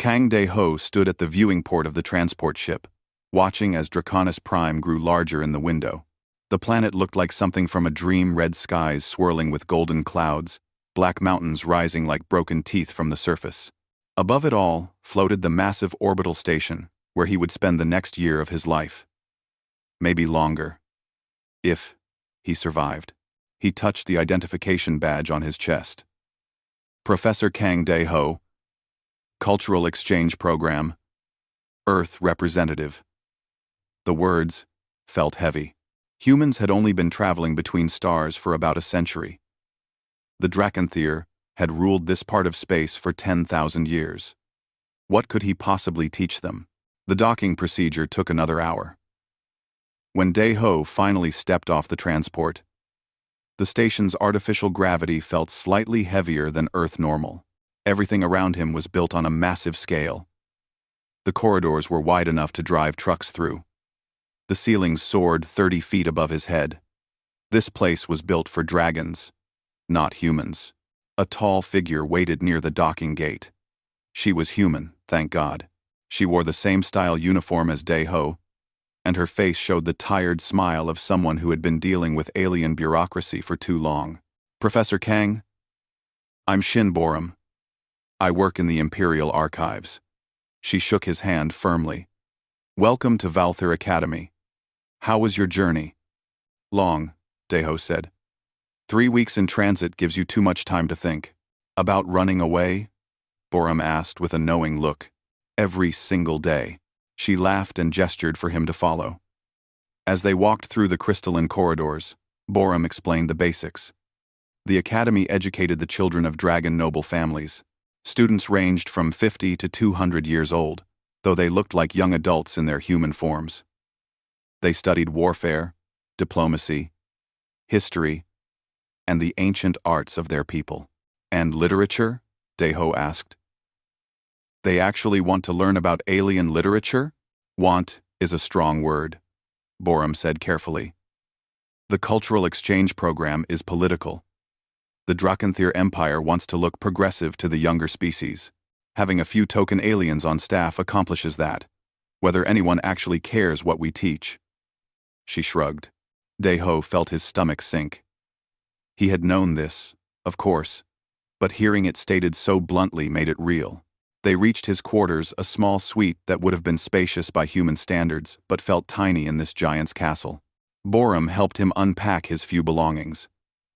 Kang Dae-ho stood at the viewing port of the transport ship, watching as Draconis Prime grew larger in the window. The planet looked like something from a dream, red skies swirling with golden clouds, black mountains rising like broken teeth from the surface. Above it all floated the massive orbital station, where he would spend the next year of his life. Maybe longer. If he survived. He touched the identification badge on his chest. Professor Kang Dae-ho, Cultural Exchange Program, Earth Representative. The words felt heavy. Humans had only been traveling between stars for about a century. The Dracanthyr had ruled this part of space for 10,000 years. What could he possibly teach them? The docking procedure took another hour. When Dae-ho finally stepped off the transport, the station's artificial gravity felt slightly heavier than Earth normal. Everything around him was built on a massive scale. The corridors were wide enough to drive trucks through. The ceilings soared 30 feet above his head. This place was built for dragons, not humans. A tall figure waited near the docking gate. She was human, thank God. She wore the same style uniform as Dae-ho, and her face showed the tired smile of someone who had been dealing with alien bureaucracy for too long. Professor Kang? I'm Shin Borum. I work in the Imperial Archives. She shook his hand firmly. Welcome to Valther Academy. How was your journey? Long, Dae-ho said. 3 weeks in transit gives you too much time to think. About running away? Borum asked with a knowing look. Every single day. She laughed and gestured for him to follow. As they walked through the crystalline corridors, Borum explained the basics. The academy educated the children of dragon noble families. Students ranged from 50 to 200 years old, though they looked like young adults in their human forms. They studied warfare, diplomacy, history, and the ancient arts of their people. And literature? Dae-ho asked. They actually want to learn about alien literature? Want is a strong word, Borum said carefully. The cultural exchange program is political. The Dracanthyr Empire wants to look progressive to the younger species. Having a few token aliens on staff accomplishes that, whether anyone actually cares what we teach. She shrugged. Dae-ho felt his stomach sink. He had known this, of course, but hearing it stated so bluntly made it real. They reached his quarters, a small suite that would have been spacious by human standards, but felt tiny in this giant's castle. Borum helped him unpack his few belongings.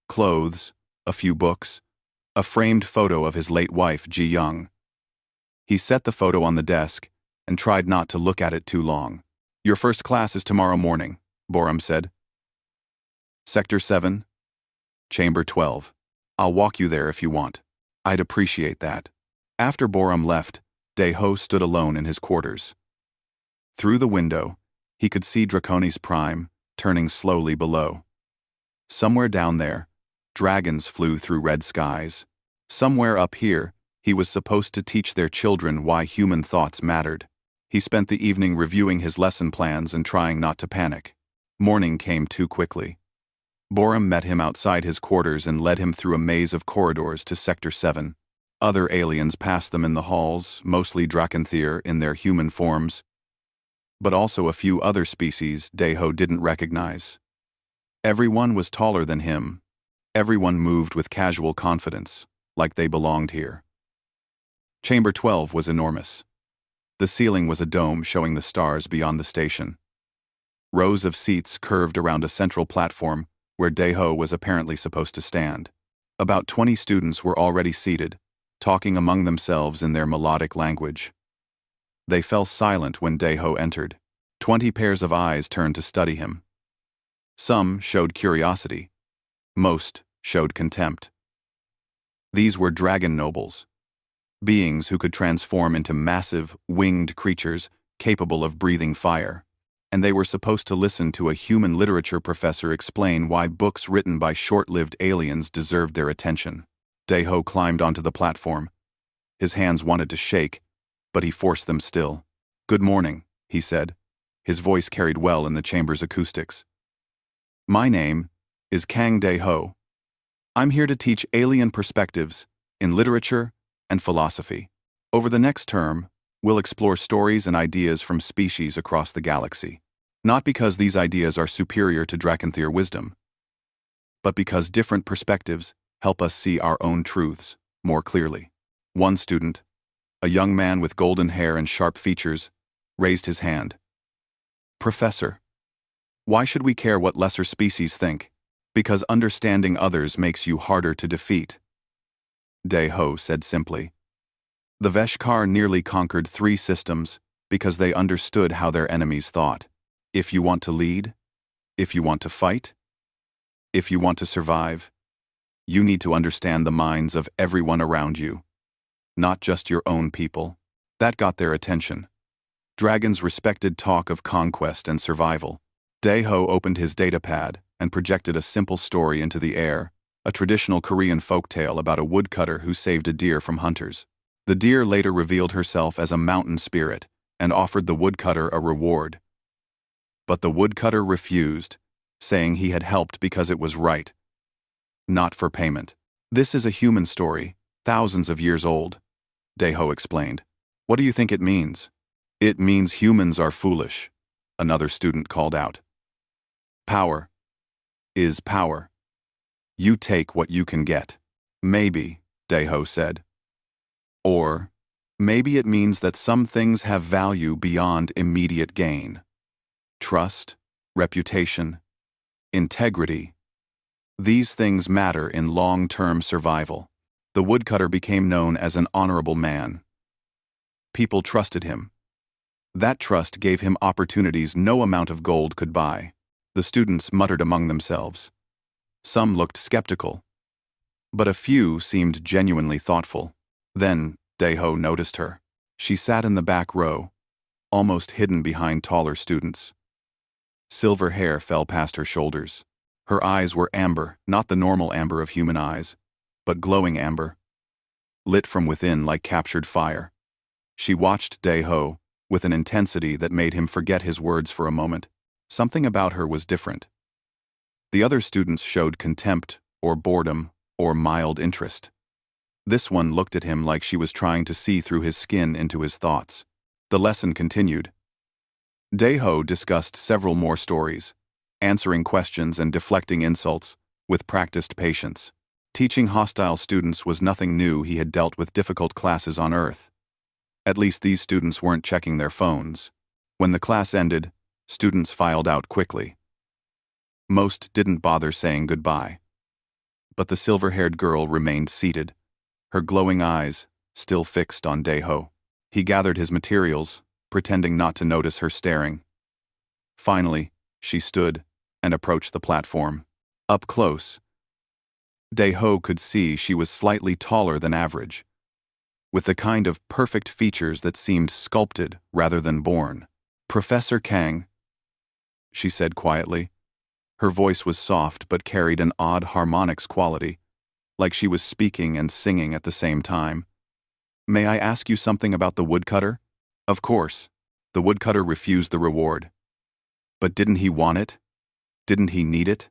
Clothes, a few books, a framed photo of his late wife, Ji-young. He set the photo on the desk and tried not to look at it too long. Your first class is tomorrow morning, Borum said. Sector 7, Chamber 12. I'll walk you there if you want. I'd appreciate that. After Borum left, Dae-ho stood alone in his quarters. Through the window, he could see Draconis Prime turning slowly below. Somewhere down there, dragons flew through red skies. Somewhere up here, he was supposed to teach their children why human thoughts mattered. He spent the evening reviewing his lesson plans and trying not to panic. Morning came too quickly. Borum met him outside his quarters and led him through a maze of corridors to Sector 7. Other aliens passed them in the halls, mostly Dracanthyr in their human forms, but also a few other species Dae-ho didn't recognize. Everyone was taller than him. Everyone moved with casual confidence, like they belonged here. Chamber 12 was enormous. The ceiling was a dome showing the stars beyond the station. Rows of seats curved around a central platform where Dae-ho was apparently supposed to stand. About 20 students were already seated, talking among themselves in their melodic language. They fell silent when Dae-ho entered. 20 pairs of eyes turned to study him. Some showed curiosity. Most showed contempt. These were dragon nobles, beings who could transform into massive, winged creatures capable of breathing fire, and they were supposed to listen to a human literature professor explain why books written by short-lived aliens deserved their attention. Dae-ho climbed onto the platform. His hands wanted to shake, but he forced them still. Good morning, he said. His voice carried well in the chamber's acoustics. My name is Kang Dae-ho. I'm here to teach alien perspectives in literature and philosophy. Over the next term, We'll explore stories and ideas from species across the galaxy. Not because these ideas are superior to Drakenthir wisdom, but because different perspectives help us see our own truths more clearly. One student, a young man with golden hair and sharp features, raised his hand. Professor, why should we care what lesser species think? Because understanding others makes you harder to defeat. Dae-ho said simply. The Veshkar nearly conquered 3 systems because they understood how their enemies thought. If you want to lead, if you want to fight, if you want to survive, you need to understand the minds of everyone around you, not just your own people. That got their attention. Dragons respected talk of conquest and survival. Dae-ho opened his datapad and projected a simple story into the air, a traditional Korean folktale about a woodcutter who saved a deer from hunters. The deer later revealed herself as a mountain spirit and offered the woodcutter a reward. But the woodcutter refused, saying he had helped because it was right, not for payment. This is a human story, thousands of years old, Dae-ho explained. What do you think it means? It means humans are foolish, another student called out. Power is power. You take what you can get. Maybe, Dae-ho said. Or, maybe it means that some things have value beyond immediate gain. Trust, reputation, integrity. These things matter in long-term survival. The woodcutter became known as an honorable man. People trusted him. That trust gave him opportunities no amount of gold could buy. The students muttered among themselves. Some looked skeptical, but a few seemed genuinely thoughtful. Then, Dae-ho noticed her. She sat in the back row, almost hidden behind taller students. Silver hair fell past her shoulders. Her eyes were amber, not the normal amber of human eyes, but glowing amber, lit from within like captured fire. She watched Dae-ho with an intensity that made him forget his words for a moment. Something about her was different. The other students showed contempt, or boredom, or mild interest. This one looked at him like she was trying to see through his skin into his thoughts. The lesson continued. Dae-ho discussed several more stories, answering questions and deflecting insults with practiced patience. Teaching hostile students was nothing new. He had dealt with difficult classes on Earth. At least these students weren't checking their phones. When the class ended, students filed out quickly. Most didn't bother saying goodbye. But the silver-haired girl remained seated, her glowing eyes still fixed on Dae-ho. He gathered his materials, pretending not to notice her staring. Finally, she stood and approached the platform. Up close, Dae-ho could see she was slightly taller than average, with the kind of perfect features that seemed sculpted rather than born. Professor Kang, she said quietly. Her voice was soft but carried an odd harmonics quality, like she was speaking and singing at the same time. May I ask you something about the woodcutter? Of course. The woodcutter refused the reward. But didn't he want it? Didn't he need it?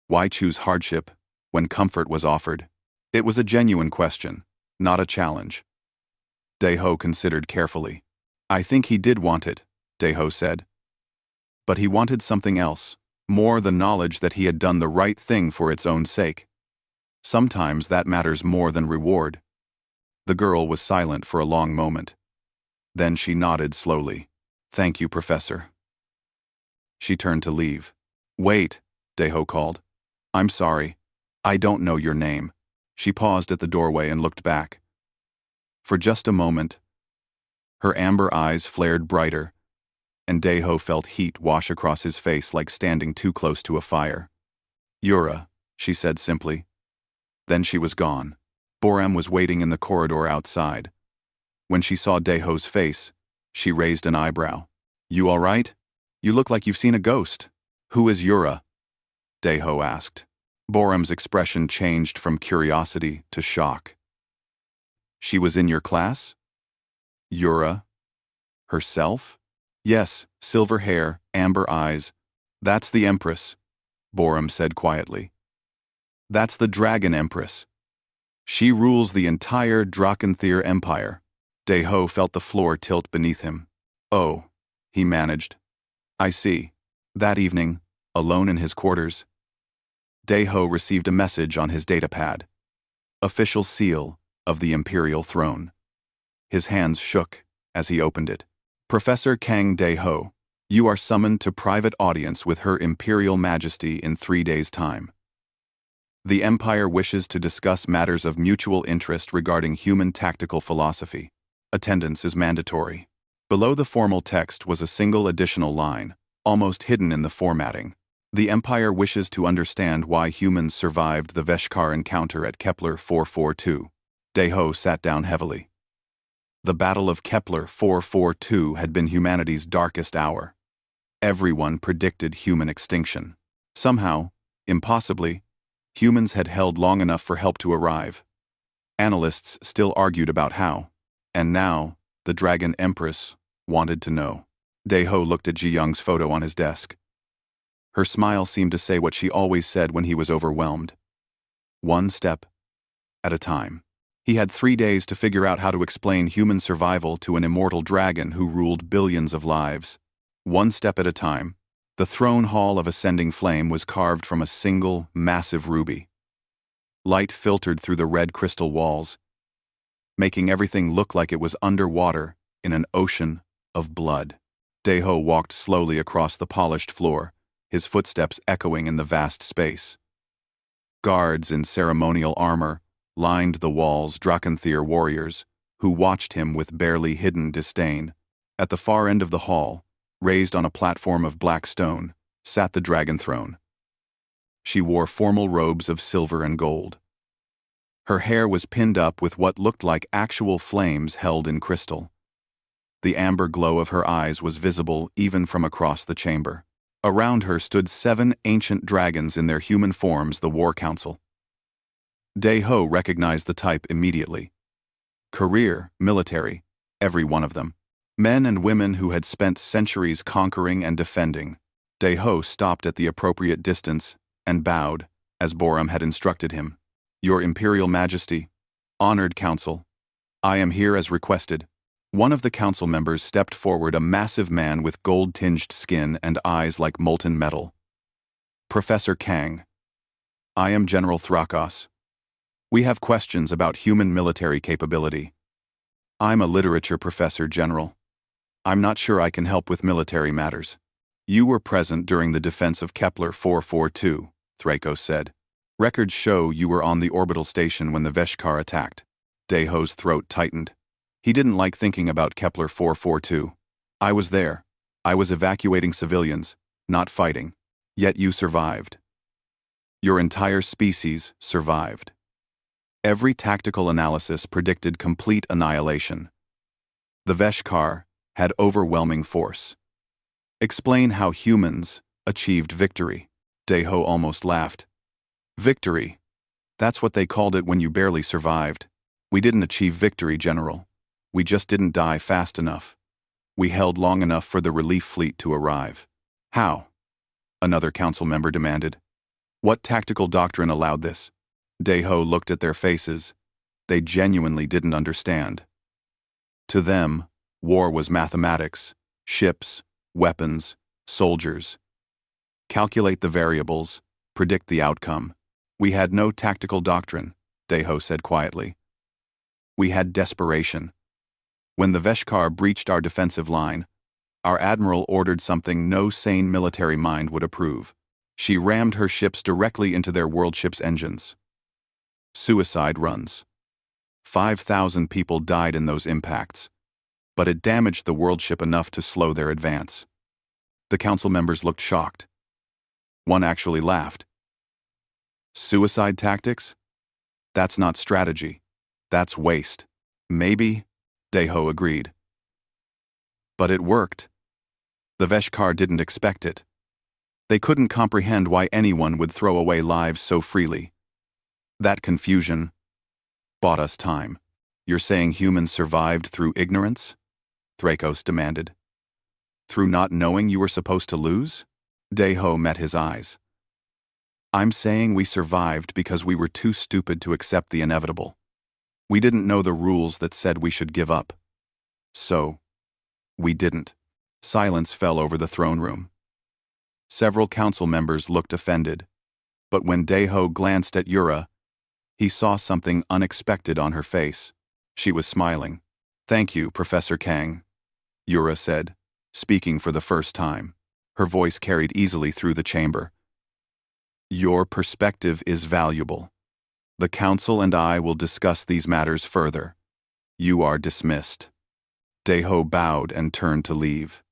Why choose hardship when comfort was offered? It was a genuine question, not a challenge. Dae-ho considered carefully. I think he did want it, Dae-ho said. But he wanted something else, more the knowledge that he had done the right thing for its own sake. Sometimes that matters more than reward. The girl was silent for a long moment. Then she nodded slowly. Thank you, Professor. She turned to leave. Wait, Dae-ho called. I'm sorry. I don't know your name. She paused at the doorway and looked back. For just a moment, her amber eyes flared brighter, and Dae-ho felt heat wash across his face like standing too close to a fire. Yura, she said simply. Then she was gone. Boram was waiting in the corridor outside. When she saw Dae-ho's face, she raised an eyebrow. You all right? You look like you've seen a ghost. Who is Yura? Dae-ho asked. Boram's expression changed from curiosity to shock. She was in your class? Yura? Herself? Yes, silver hair, amber eyes. That's the Empress, Boram said quietly. That's the Dragon Empress. She rules the entire Drakenthir Empire. Dae-ho felt the floor tilt beneath him. Oh, he managed. I see. That evening, alone in his quarters, Dae-ho received a message on his datapad. Official seal of the Imperial Throne. His hands shook as he opened it. Professor Kang Dae-ho, you are summoned to private audience with Her Imperial Majesty in 3 days' time. The Empire wishes to discuss matters of mutual interest regarding human tactical philosophy. Attendance is mandatory. Below the formal text was a single additional line, almost hidden in the formatting. The Empire wishes to understand why humans survived the Veshkar encounter at Kepler 442. Dae-ho sat down heavily. The Battle of Kepler 442 had been humanity's darkest hour. Everyone predicted human extinction. Somehow, impossibly, humans had held long enough for help to arrive. Analysts still argued about how, and now, the dragon Empress wanted to know. Dae-ho looked at Ji-young's photo on his desk. Her smile seemed to say what she always said when he was overwhelmed. One step at a time. He had 3 days to figure out how to explain human survival to an immortal dragon who ruled billions of lives. One step at a time. The throne hall of ascending flame was carved from a single, massive ruby. Light filtered through the red crystal walls, making everything look like it was underwater in an ocean of blood. Dae-ho walked slowly across the polished floor, his footsteps echoing in the vast space. Guards in ceremonial armor lined the walls, Dracanthier warriors, who watched him with barely hidden disdain. At the far end of the hall, raised on a platform of black stone, sat the dragon throne. She wore formal robes of silver and gold. Her hair was pinned up with what looked like actual flames held in crystal. The amber glow of her eyes was visible even from across the chamber. Around her stood 7 ancient dragons in their human forms, the War Council. Dae-ho recognized the type immediately. Career, military, every one of them. Men and women who had spent centuries conquering and defending. Dae-ho stopped at the appropriate distance and bowed, as Boram had instructed him. Your Imperial Majesty, honored council, I am here as requested. One of the council members stepped forward, a massive man with gold-tinged skin and eyes like molten metal. Professor Kang. I am General Thrakos. We have questions about human military capability. I'm a literature professor, General. I'm not sure I can help with military matters. You were present during the defense of Kepler 442, Thrakos said. Records show you were on the orbital station when the Veshkar attacked. Dae-ho's throat tightened. He didn't like thinking about Kepler 442. I was there. I was evacuating civilians, not fighting. Yet you survived. Your entire species survived. Every tactical analysis predicted complete annihilation. The Veshkar had overwhelming force. Explain how humans achieved victory. Dae-ho almost laughed. Victory. That's what they called it when you barely survived. We didn't achieve victory, General. We just didn't die fast enough. We held long enough for the relief fleet to arrive. How? Another council member demanded. What tactical doctrine allowed this? Dae-ho looked at their faces. They genuinely didn't understand. To them, war was mathematics, ships, weapons, soldiers. Calculate the variables, predict the outcome. We had no tactical doctrine, Dae-ho said quietly. We had desperation. When the Veshkar breached our defensive line, our admiral ordered something no sane military mind would approve. She rammed her ships directly into their world ship's engines. Suicide runs. 5,000 people died in those impacts, but it damaged the world ship enough to slow their advance. The council members looked shocked. One actually laughed. Suicide tactics? That's not strategy. That's waste. Maybe, Dae-ho agreed. But it worked. The Veshkar didn't expect it. They couldn't comprehend why anyone would throw away lives so freely. That confusion bought us time. You're saying humans survived through ignorance? Thrakos demanded. Through not knowing you were supposed to lose? Dae-ho met his eyes. I'm saying we survived because we were too stupid to accept the inevitable. We didn't know the rules that said we should give up. So, we didn't. Silence fell over the throne room. Several council members looked offended, but when Daeho glanced at Yura, he saw something unexpected on her face. She was smiling. "Thank you, Professor Kang," Yura said, speaking for the first time. Her voice carried easily through the chamber. "Your perspective is valuable. The council and I will discuss these matters further. You are dismissed." Daeho bowed and turned to leave.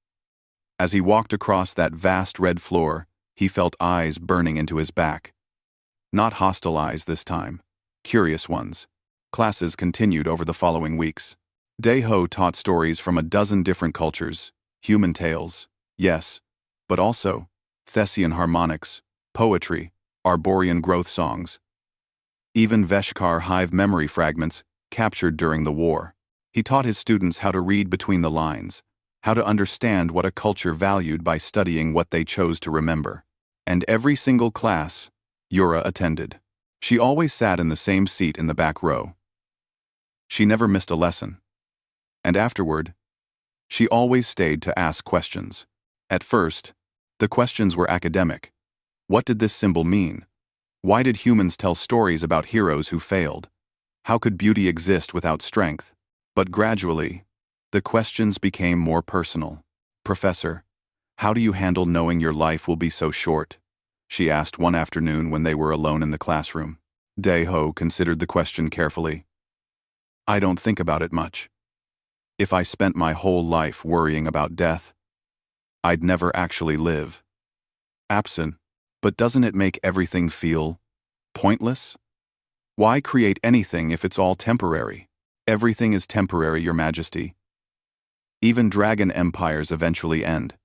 As he walked across that vast red floor, he felt eyes burning into his back. Not hostile eyes this time, curious ones. Classes continued over the following weeks. Daeho taught stories from a dozen different cultures, human tales, yes, but also Thessian harmonics, poetry, Arborian growth songs, even Veshkar hive memory fragments captured during the war. He taught his students how to read between the lines, how to understand what a culture valued by studying what they chose to remember. And every single class Yura attended. She always sat in the same seat in the back row. She never missed a lesson. And afterward, she always stayed to ask questions. At first, the questions were academic. What did this symbol mean? Why did humans tell stories about heroes who failed? How could beauty exist without strength? But gradually, the questions became more personal. "Professor, how do you handle knowing your life will be so short?" she asked one afternoon when they were alone in the classroom. Daeho considered the question carefully. "I don't think about it much. If I spent my whole life worrying about death, I'd never actually live." "Absent, but doesn't it make everything feel pointless? Why create anything if it's all temporary?" "Everything is temporary, Your Majesty. Even dragon empires eventually end.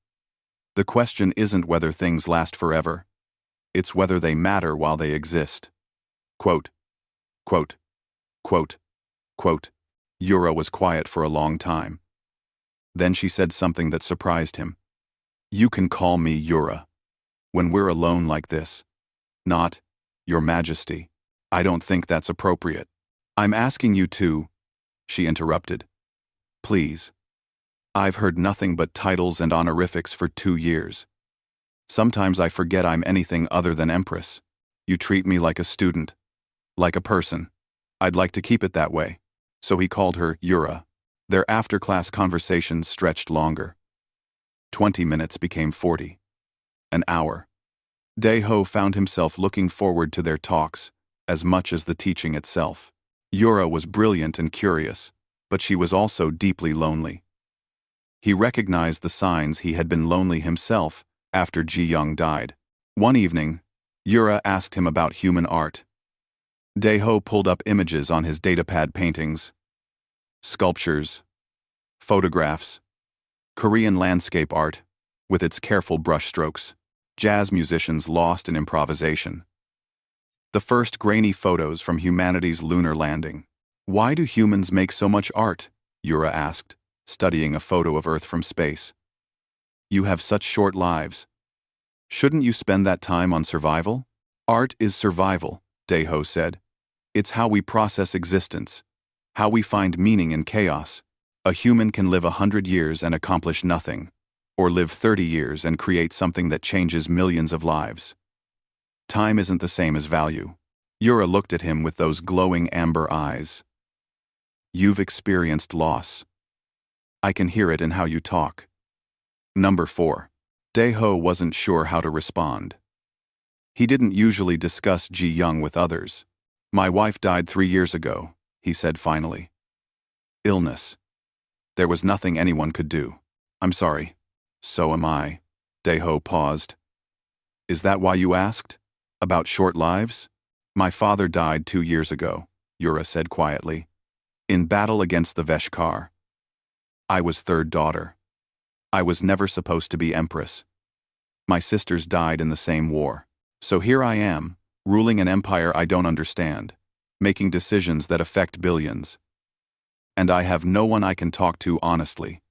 The question isn't whether things last forever. It's whether they matter while they exist." Quote, quote, quote, quote. Yura was quiet for a long time. Then she said something that surprised him. "You can call me Yura. When we're alone like this." "Not, Your Majesty. I don't think that's appropriate." "I'm asking you to," she interrupted. "Please. I've heard nothing but titles and honorifics for 2 years. Sometimes I forget I'm anything other than Empress. You treat me like a student, like a person. I'd like to keep it that way." So he called her Yura. Their after-class conversations stretched longer. 20 minutes became 40. An hour. Daeho found himself looking forward to their talks as much as the teaching itself. Yura was brilliant and curious, but she was also deeply lonely. He recognized the signs he had been lonely himself after Ji Young died. One evening, Yura asked him about human art. Daeho pulled up images on his datapad paintings, sculptures, photographs, Korean landscape art, with its careful brushstrokes, jazz musicians lost in improvisation. The first grainy photos from humanity's lunar landing. "Why do humans make so much art?" Yura asked, studying a photo of Earth from space. "You have such short lives. Shouldn't you spend that time on survival?" "Art is survival," Daeho said. "It's how we process existence, how we find meaning in chaos. A human can live 100 years and accomplish nothing, or live 30 years and create something that changes millions of lives. Time isn't the same as value." Yura looked at him with those glowing amber eyes. "You've experienced loss. I can hear it in how you talk." Number 4. Daeho wasn't sure how to respond. He didn't usually discuss Ji Young with others. "My wife died 3 years ago," he said finally. "Illness. There was nothing anyone could do." "I'm sorry. So am I." Daeho paused. "Is that why you asked? About short lives?" "My father died 2 years ago," Yura said quietly. "In battle against the Veshkar. I was third daughter. I was never supposed to be Empress. My sisters died in the same war. So here I am, ruling an empire I don't understand, making decisions that affect billions. And I have no one I can talk to honestly.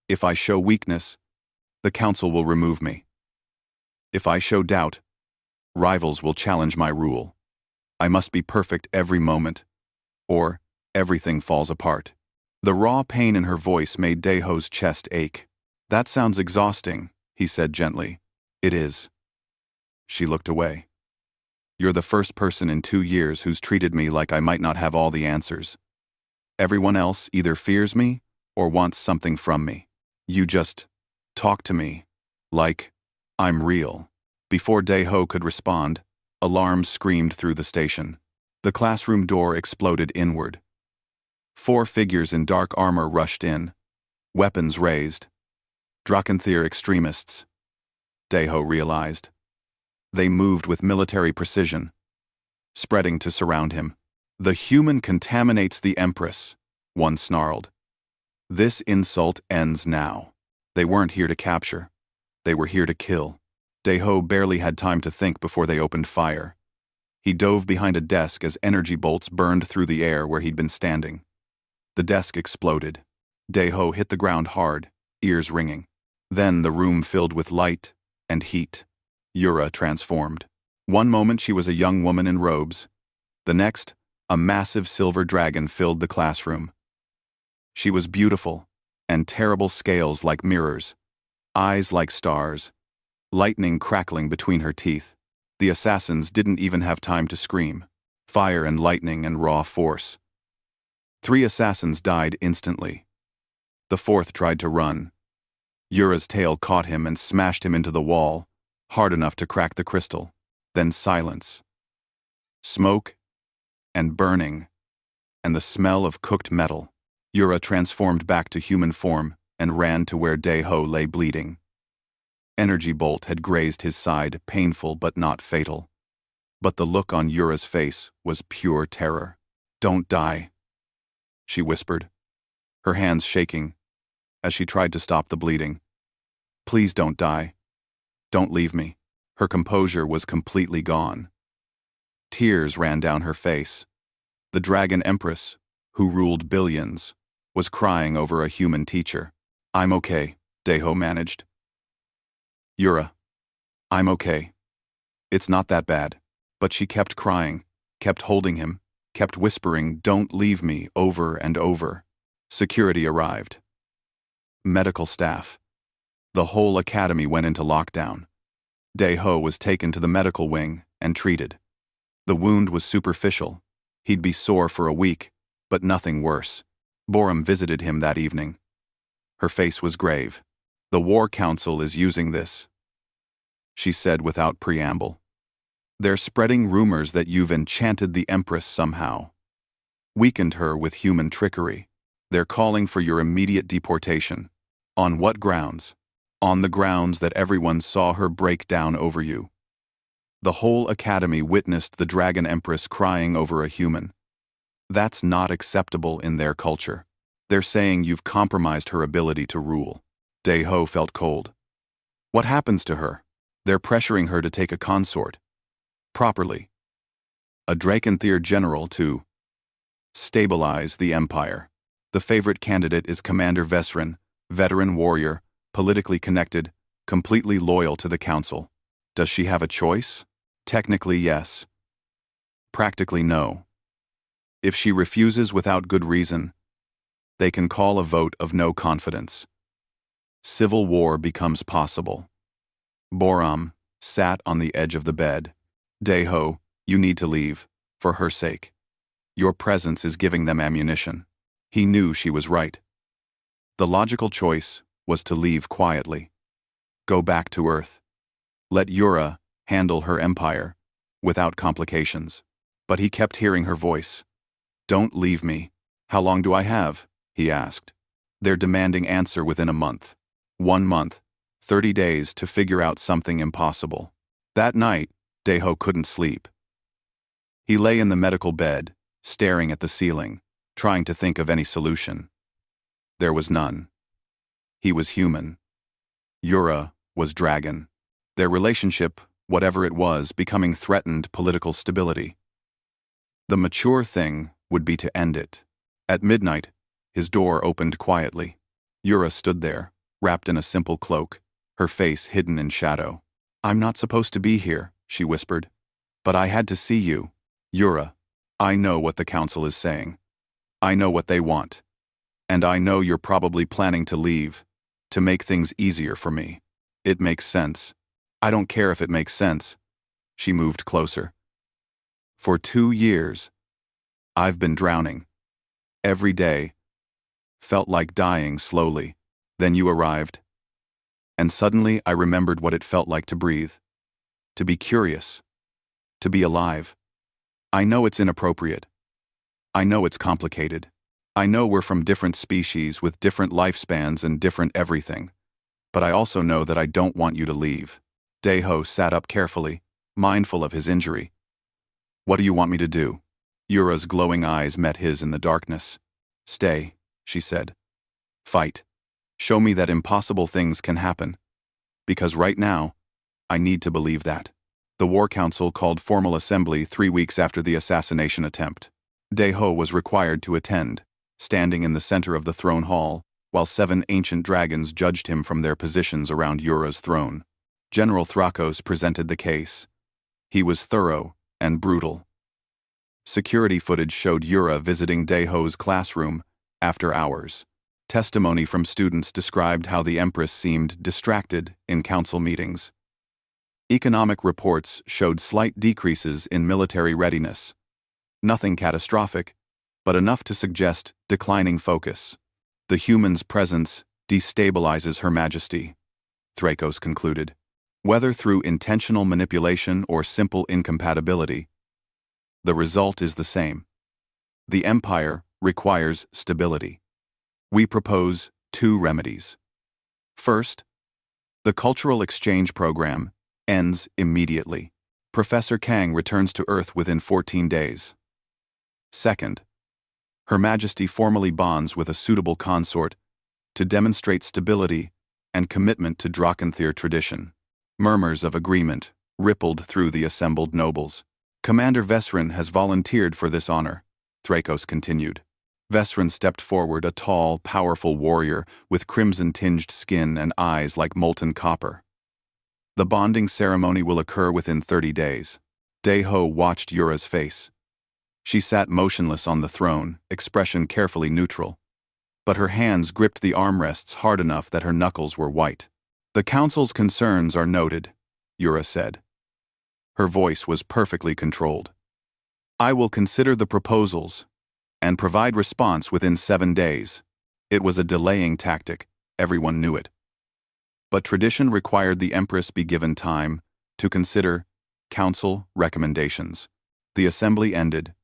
If I show weakness, the council will remove me. If I show doubt, rivals will challenge my rule. I must be perfect every moment, or everything falls apart." The raw pain in her voice made Daeho's chest ache. That sounds exhausting, he said gently. It is. She looked away. You're the first person in 2 years who's treated me like I might not have all the answers. Everyone else either fears me or wants something from me. You just talk to me like I'm real. Before Daeho could respond, alarms screamed through the station. The classroom door exploded inward. 4 figures in dark armor rushed in, weapons raised. Dracanthyr extremists, Daeho realized. They moved with military precision, spreading to surround him. The human contaminates the Empress, one snarled. This insult ends now. They weren't here to capture. They were here to kill. Daeho barely had time to think before they opened fire. He dove behind a desk as energy bolts burned through the air where he'd been standing. The desk exploded. Daeho hit the ground hard, ears ringing. Then the room filled with light and heat. Yura transformed. One moment she was a young woman in robes. The next, a massive silver dragon filled the classroom. She was beautiful, and terrible scales like mirrors, eyes like stars, lightning crackling between her teeth. The assassins didn't even have time to scream. Fire and lightning and raw force. 3 assassins died instantly. The 4th tried to run. Yura's tail caught him and smashed him into the wall, hard enough to crack the crystal. Then silence. Smoke and burning, and the smell of cooked metal. Yura transformed back to human form and ran to where Daeho lay bleeding. Energy bolt had grazed his side, painful but not fatal. But the look on Yura's face was pure terror. Don't die, she whispered, her hands shaking as she tried to stop the bleeding. Please don't die. Don't leave me. Her composure was completely gone. Tears ran down her face. The dragon Empress, who ruled billions, was crying over a human teacher. I'm okay, Daeho managed. Yura, I'm okay. It's not that bad. But she kept crying, kept holding him, kept whispering, don't leave me, over and over. Security arrived. Medical staff. The whole academy went into lockdown. Daeho was taken to the medical wing and treated. The wound was superficial. He'd be sore for a week, but nothing worse. Borum visited him that evening. Her face was grave. The War Council is using this, she said without preamble. They're spreading rumors that you've enchanted the Empress somehow, weakened her with human trickery. They're calling for your immediate deportation. On what grounds? On the grounds that everyone saw her break down over you. The whole academy witnessed the Dragon Empress crying over a human. That's not acceptable in their culture. They're saying you've compromised her ability to rule. Daeho felt cold. What happens to her? They're pressuring her to take a consort. Properly. A Dracanthyr general to stabilize the empire. The favorite candidate is Commander Vesrin, veteran warrior, politically connected, completely loyal to the council. Does she have a choice? Technically, yes. Practically, no. If she refuses without good reason, they can call a vote of no confidence. Civil war becomes possible. Borum sat on the edge of the bed. Daeho, you need to leave, for her sake. Your presence is giving them ammunition. He knew she was right. The logical choice was to leave quietly. Go back to Earth. Let Yura handle her empire, without complications. But he kept hearing her voice. Don't leave me. How long do I have? He asked. They're demanding answer within a month. 1 month, 30 days to figure out something impossible. That night, Daeho couldn't sleep. He lay in the medical bed, staring at the ceiling, trying to think of any solution. There was none. He was human. Yura was dragon. Their relationship, whatever it was, becoming threatened political stability. The mature thing would be to end it. At midnight, his door opened quietly. Yura stood there, wrapped in a simple cloak, her face hidden in shadow. I'm not supposed to be here, she whispered. But I had to see you. Yura, I know what the council is saying. I know what they want. And I know you're probably planning to leave, to make things easier for me. It makes sense. I don't care if it makes sense. She moved closer. For 2 years, I've been drowning. Every day. Felt like dying slowly. Then you arrived. And suddenly I remembered what it felt like to breathe. To be curious. To be alive. I know it's inappropriate. I know it's complicated. I know we're from different species with different lifespans and different everything. But I also know that I don't want you to leave. Daeho sat up carefully, mindful of his injury. What do you want me to do? Yura's glowing eyes met his in the darkness. Stay, she said. Fight. Show me that impossible things can happen. Because right now, I need to believe that. The War Council called formal assembly 3 weeks after the assassination attempt. Daeho was required to attend, standing in the center of the throne hall, while 7 ancient dragons judged him from their positions around Yura's throne. General Thrakos presented the case. He was thorough and brutal. Security footage showed Yura visiting Daeho's classroom after hours. Testimony from students described how the Empress seemed distracted in council meetings. Economic reports showed slight decreases in military readiness. Nothing catastrophic, but enough to suggest declining focus. The human's presence destabilizes Her Majesty, Thrakos concluded. Whether through intentional manipulation or simple incompatibility, the result is the same. The Empire requires stability. We propose 2 remedies. First, the cultural exchange program ends immediately. Professor Kang returns to Earth within 14 days. Second, Her Majesty formally bonds with a suitable consort to demonstrate stability and commitment to Drakenthyr tradition. Murmurs of agreement rippled through the assembled nobles. Commander Vesrin has volunteered for this honor, Thrakos continued. Vesrin stepped forward, a tall, powerful warrior with crimson-tinged skin and eyes like molten copper. The bonding ceremony will occur within 30 days. Daeho watched Yura's face. She sat motionless on the throne, expression carefully neutral. But her hands gripped the armrests hard enough that her knuckles were white. The Council's concerns are noted, Yura said. Her voice was perfectly controlled. I will consider the proposals and provide response within 7 days. It was a delaying tactic, everyone knew it. But tradition required the Empress be given time to consider Council recommendations. The assembly ended.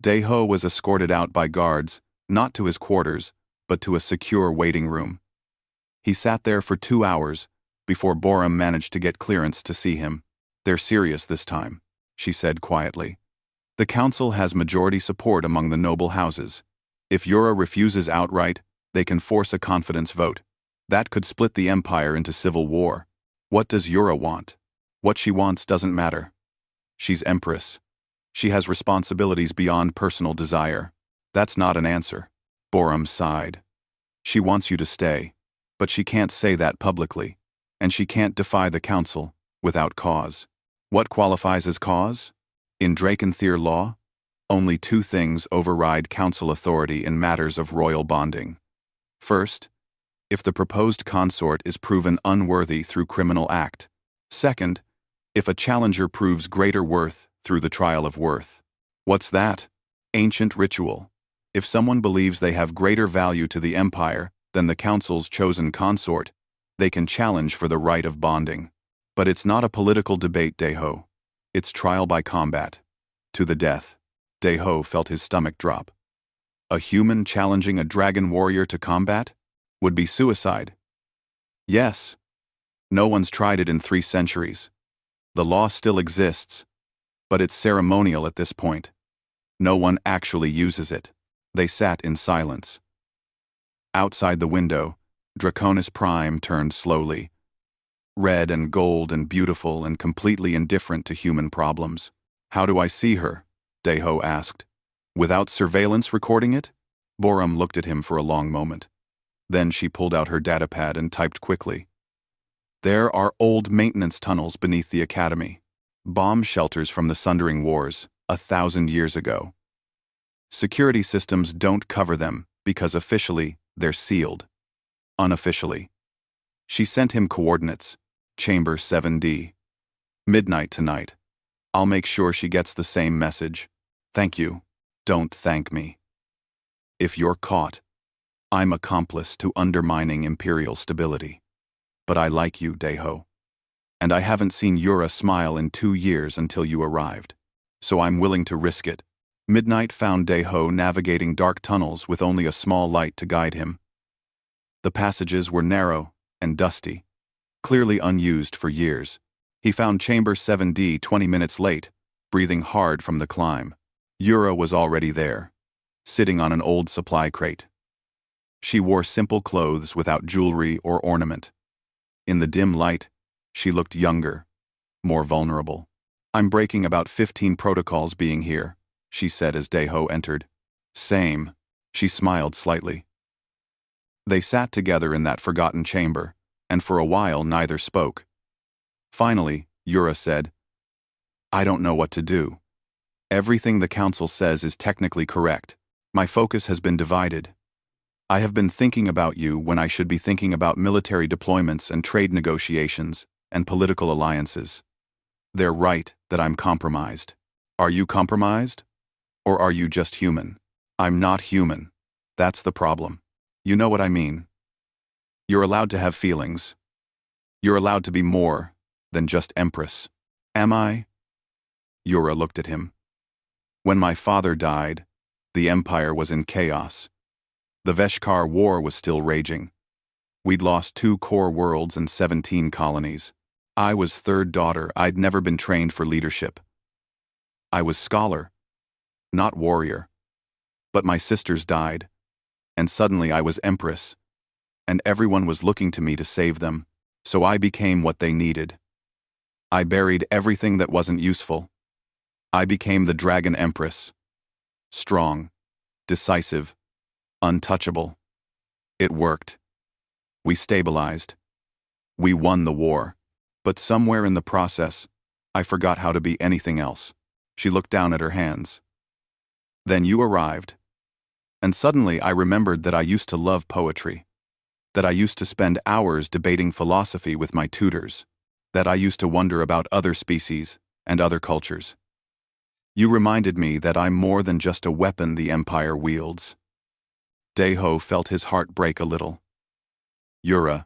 Daeho was escorted out by guards, not to his quarters, but to a secure waiting room. He sat there for 2 hours before Borum managed to get clearance to see him. They're serious this time, she said quietly. The Council has majority support among the noble houses. If Yura refuses outright, they can force a confidence vote. That could split the Empire into civil war. What does Yura want? What she wants doesn't matter. She's Empress. She has responsibilities beyond personal desire. That's not an answer. Borum sighed. She wants you to stay, but she can't say that publicly, and she can't defy the Council without cause. What qualifies as cause? In Drakenthyr law, only 2 things override Council authority in matters of royal bonding. First, if the proposed consort is proven unworthy through criminal act. Second, if a challenger proves greater worth through the trial of worth. What's that? Ancient ritual. If someone believes they have greater value to the Empire than the Council's chosen consort, they can challenge for the right of bonding. But it's not a political debate, Daeho. It's trial by combat. To the death. Daeho felt his stomach drop. A human challenging a dragon warrior to combat? Would be suicide. Yes. No one's tried it in 3 centuries. The law still exists, but it's ceremonial at this point. No one actually uses it. They sat in silence. Outside the window, Draconis Prime turned slowly. Red and gold and beautiful and completely indifferent to human problems. How do I see her? Daeho asked. Without surveillance recording it? Borum looked at him for a long moment. Then she pulled out her datapad and typed quickly. There are old maintenance tunnels beneath the Academy. Bomb shelters from the Sundering Wars, 1,000 years ago. Security systems don't cover them, Because officially, they're sealed. Unofficially. She sent him coordinates. Chamber 7D. Midnight tonight. I'll make sure she gets the same message. Thank you. Don't thank me. If you're caught, I'm accomplice to undermining Imperial stability. But I like you, Deho. And I haven't seen Yura smile in 2 years until you arrived. So I'm willing to risk it. Midnight found Deho navigating dark tunnels with only a small light to guide him. The passages were narrow and dusty, clearly unused for years. He found Chamber 7D 20 minutes late, breathing hard from the climb. Yura was already there, sitting on an old supply crate. She wore simple clothes without jewelry or ornament. In the dim light, she looked younger, more vulnerable. I'm breaking about 15 protocols being here, she said as Deho entered. Same. She smiled slightly. They sat together in that forgotten chamber, and for a while neither spoke. Finally, Yura said, I don't know what to do. Everything the council says is technically correct. My focus has been divided. I have been thinking about you when I should be thinking about military deployments and trade negotiations and political alliances. They're right that I'm compromised. Are you compromised? Or are you just human? I'm not human. That's the problem. You know what I mean. You're allowed to have feelings. You're allowed to be more than just Empress. Am I? Yura looked at him. When my father died, the Empire was in chaos. The HFY War was still raging. We'd lost 2 core worlds and 17 colonies. I was third daughter. I'd never been trained for leadership. I was scholar, not warrior. But my sisters died, and suddenly I was Empress, and everyone was looking to me to save them, so I became what they needed. I buried everything that wasn't useful. I became the Dragon Empress. Strong, decisive, untouchable. It worked. We stabilized. We won the war. But somewhere in the process, I forgot how to be anything else. She looked down at her hands. Then you arrived. And suddenly I remembered that I used to love poetry. That I used to spend hours debating philosophy with my tutors. That I used to wonder about other species and other cultures. You reminded me that I'm more than just a weapon the Empire wields. Deho felt his heart break a little. Yura.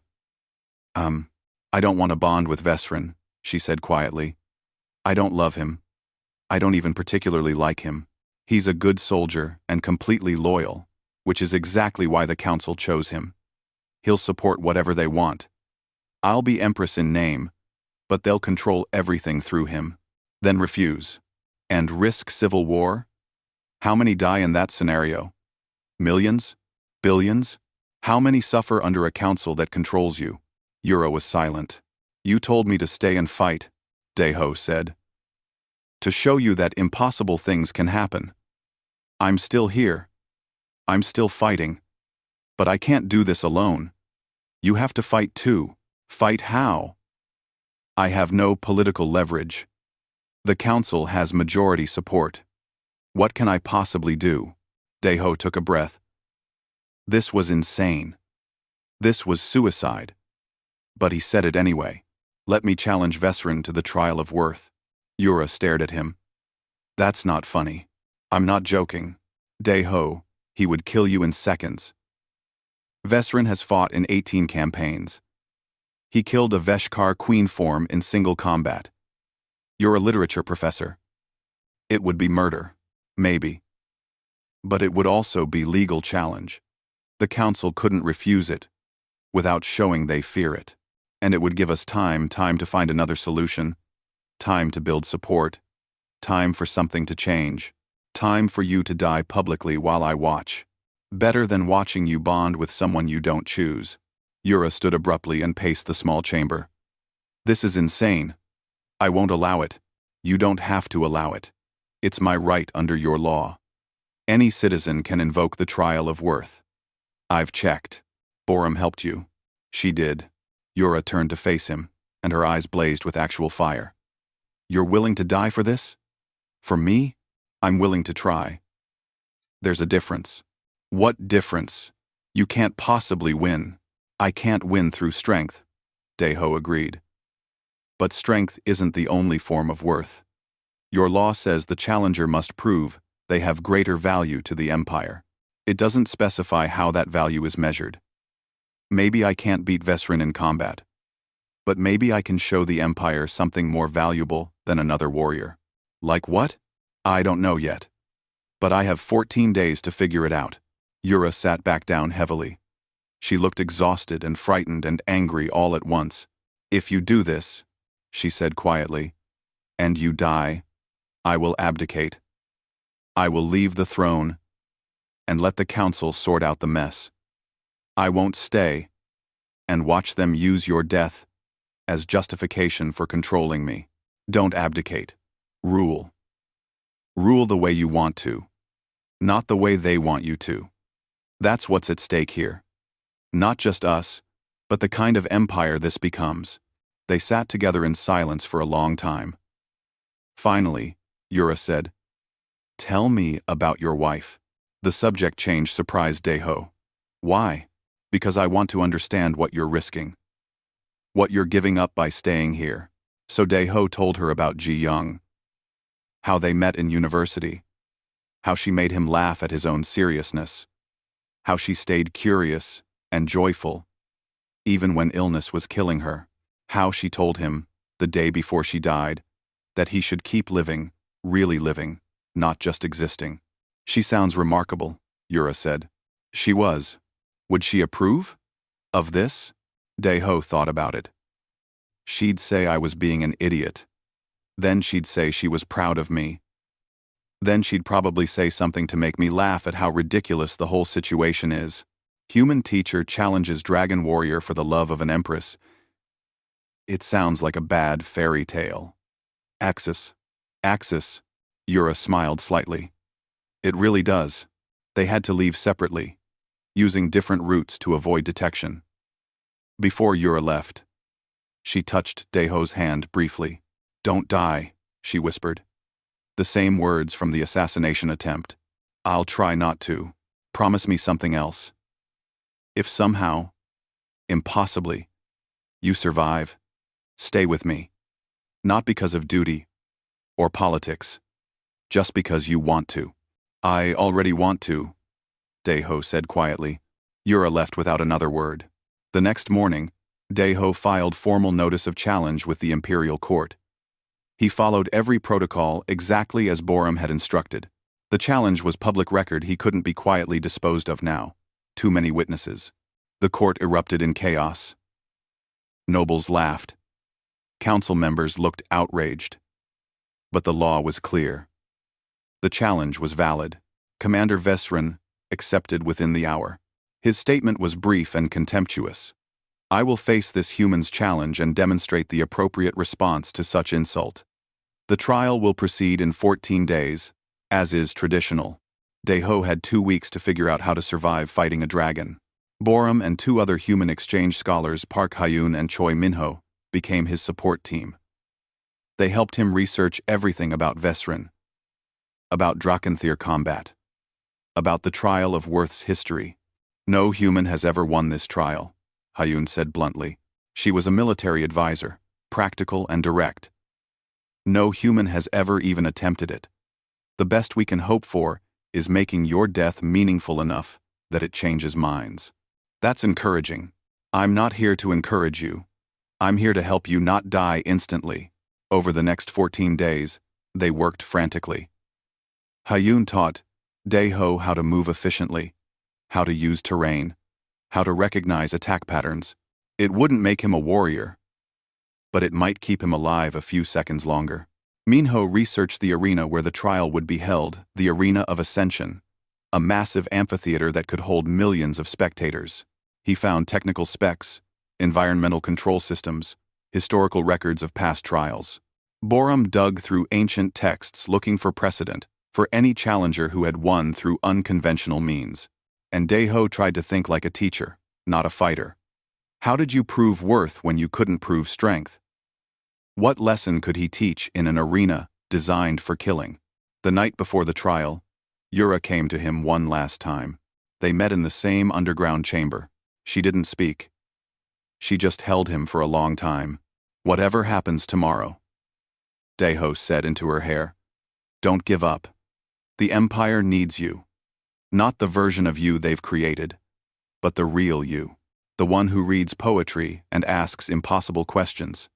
I don't want to bond with Vesrin, she said quietly. I don't love him. I don't even particularly like him. He's a good soldier and completely loyal, which is exactly why the council chose him. He'll support whatever they want. I'll be Empress in name, but they'll control everything through him. Then refuse. And risk civil war? How many die in that scenario? Millions? Billions? How many suffer under a council that controls you? Yura was silent. You told me to stay and fight, Deho said. To show you that impossible things can happen. I'm still here. I'm still fighting. But I can't do this alone. You have to fight too. Fight how? I have no political leverage. The council has majority support. What can I possibly do? Deho took a breath. This was insane. This was suicide. But he said it anyway. Let me challenge Vesrin to the trial of worth. Yura stared at him. That's not funny. I'm not joking. Deho, he would kill you in seconds. Vesrin has fought in 18 campaigns. He killed a HFY queen form in single combat. You're a literature professor. It would be murder. Maybe. But it would also be legal challenge. The council couldn't refuse it, without showing they fear it. And it would give us time to find another solution, time to build support, time for something to change, time for you to die publicly while I watch. Better than watching you bond with someone you don't choose. Yura stood abruptly and paced the small chamber. This is insane. I won't allow it. You don't have to allow it. It's my right under your law. Any citizen can invoke the trial of worth. I've checked. Borum helped you. She did. Yura turned to face him, and her eyes blazed with actual fire. You're willing to die for this? For me? I'm willing to try. There's a difference. What difference? You can't possibly win. I can't win through strength, Daeho agreed. But strength isn't the only form of worth. Your law says the challenger must prove they have greater value to the Empire. It doesn't specify how that value is measured. Maybe I can't beat Vesrin in combat. But maybe I can show the Empire something more valuable than another warrior. Like what? I don't know yet. But I have 14 days to figure it out. Yura sat back down heavily. She looked exhausted and frightened and angry all at once. If you do this, she said quietly, and you die, I will abdicate. I will leave the throne and let the council sort out the mess. I won't stay and watch them use your death as justification for controlling me. Don't abdicate. Rule. Rule the way you want to, not the way they want you to. That's what's at stake here. Not just us, but the kind of empire this becomes. They sat together in silence for a long time. Finally, Yura said, Tell me about your wife. The subject change surprised Daeho. Why? Because I want to understand what you're risking. What you're giving up by staying here. So Daeho told her about Ji Young. How they met in university. How she made him laugh at his own seriousness. How she stayed curious and joyful, even when illness was killing her. How she told him, the day before she died, that he should keep living, really living, not just existing. She sounds remarkable, Yura said. She was. Would she approve of this? Daeho thought about it. She'd say I was being an idiot. Then she'd say she was proud of me. Then she'd probably say something to make me laugh at how ridiculous the whole situation is. Human teacher challenges dragon warrior for the love of an empress. It sounds like a bad fairy tale. Axis. Yura smiled slightly. It really does. They had to leave separately, using different routes to avoid detection. Before Yura left, she touched Daeho's hand briefly. Don't die, she whispered. The same words from the assassination attempt. I'll try not to. Promise me something else. If somehow, impossibly, you survive, stay with me. Not because of duty or politics, just because you want to. I already want to, Daeho said quietly. Yura left without another word. The next morning, Daeho filed formal notice of challenge with the Imperial Court. He followed every protocol exactly as Borum had instructed. The challenge was public record. He couldn't be quietly disposed of now. Too many witnesses. The court erupted in chaos. Nobles laughed. Council members looked outraged. But the law was clear. The challenge was valid. Commander Vesrin accepted within the hour. His statement was brief and contemptuous. I will face this human's challenge and demonstrate the appropriate response to such insult. The trial will proceed in 14 days, as is traditional. Daeho had 2 weeks to figure out how to survive fighting a dragon. Borum and 2 other human exchange scholars, Park Hyun and Choi Minho, became his support team. They helped him research everything about Vesrin, about Drakenthyr combat, about the trial of Worth's history. No human has ever won this trial, Hyun said bluntly. She was a military advisor, practical and direct. No human has ever even attempted it. The best we can hope for is making your death meaningful enough that it changes minds. That's encouraging. I'm not here to encourage you. I'm here to help you not die instantly. Over the next 14 days, they worked frantically. Hyun taught Daeho how to move efficiently, how to use terrain, how to recognize attack patterns. It wouldn't make him a warrior, but it might keep him alive a few seconds longer. Minho researched the arena where the trial would be held, the Arena of Ascension, a massive amphitheater that could hold millions of spectators. He found technical specs, environmental control systems, historical records of past trials. Borum dug through ancient texts looking for precedent for any challenger who had won through unconventional means. And Daeho tried to think like a teacher, not a fighter. How did you prove worth when you couldn't prove strength? What lesson could he teach in an arena designed for killing? The night before the trial, Yura came to him one last time. They met in the same underground chamber. She didn't speak. She just held him for a long time. Whatever happens tomorrow, Deho said into her hair, don't give up. The Empire needs you. Not the version of you they've created, but the real you. The one who reads poetry and asks impossible questions.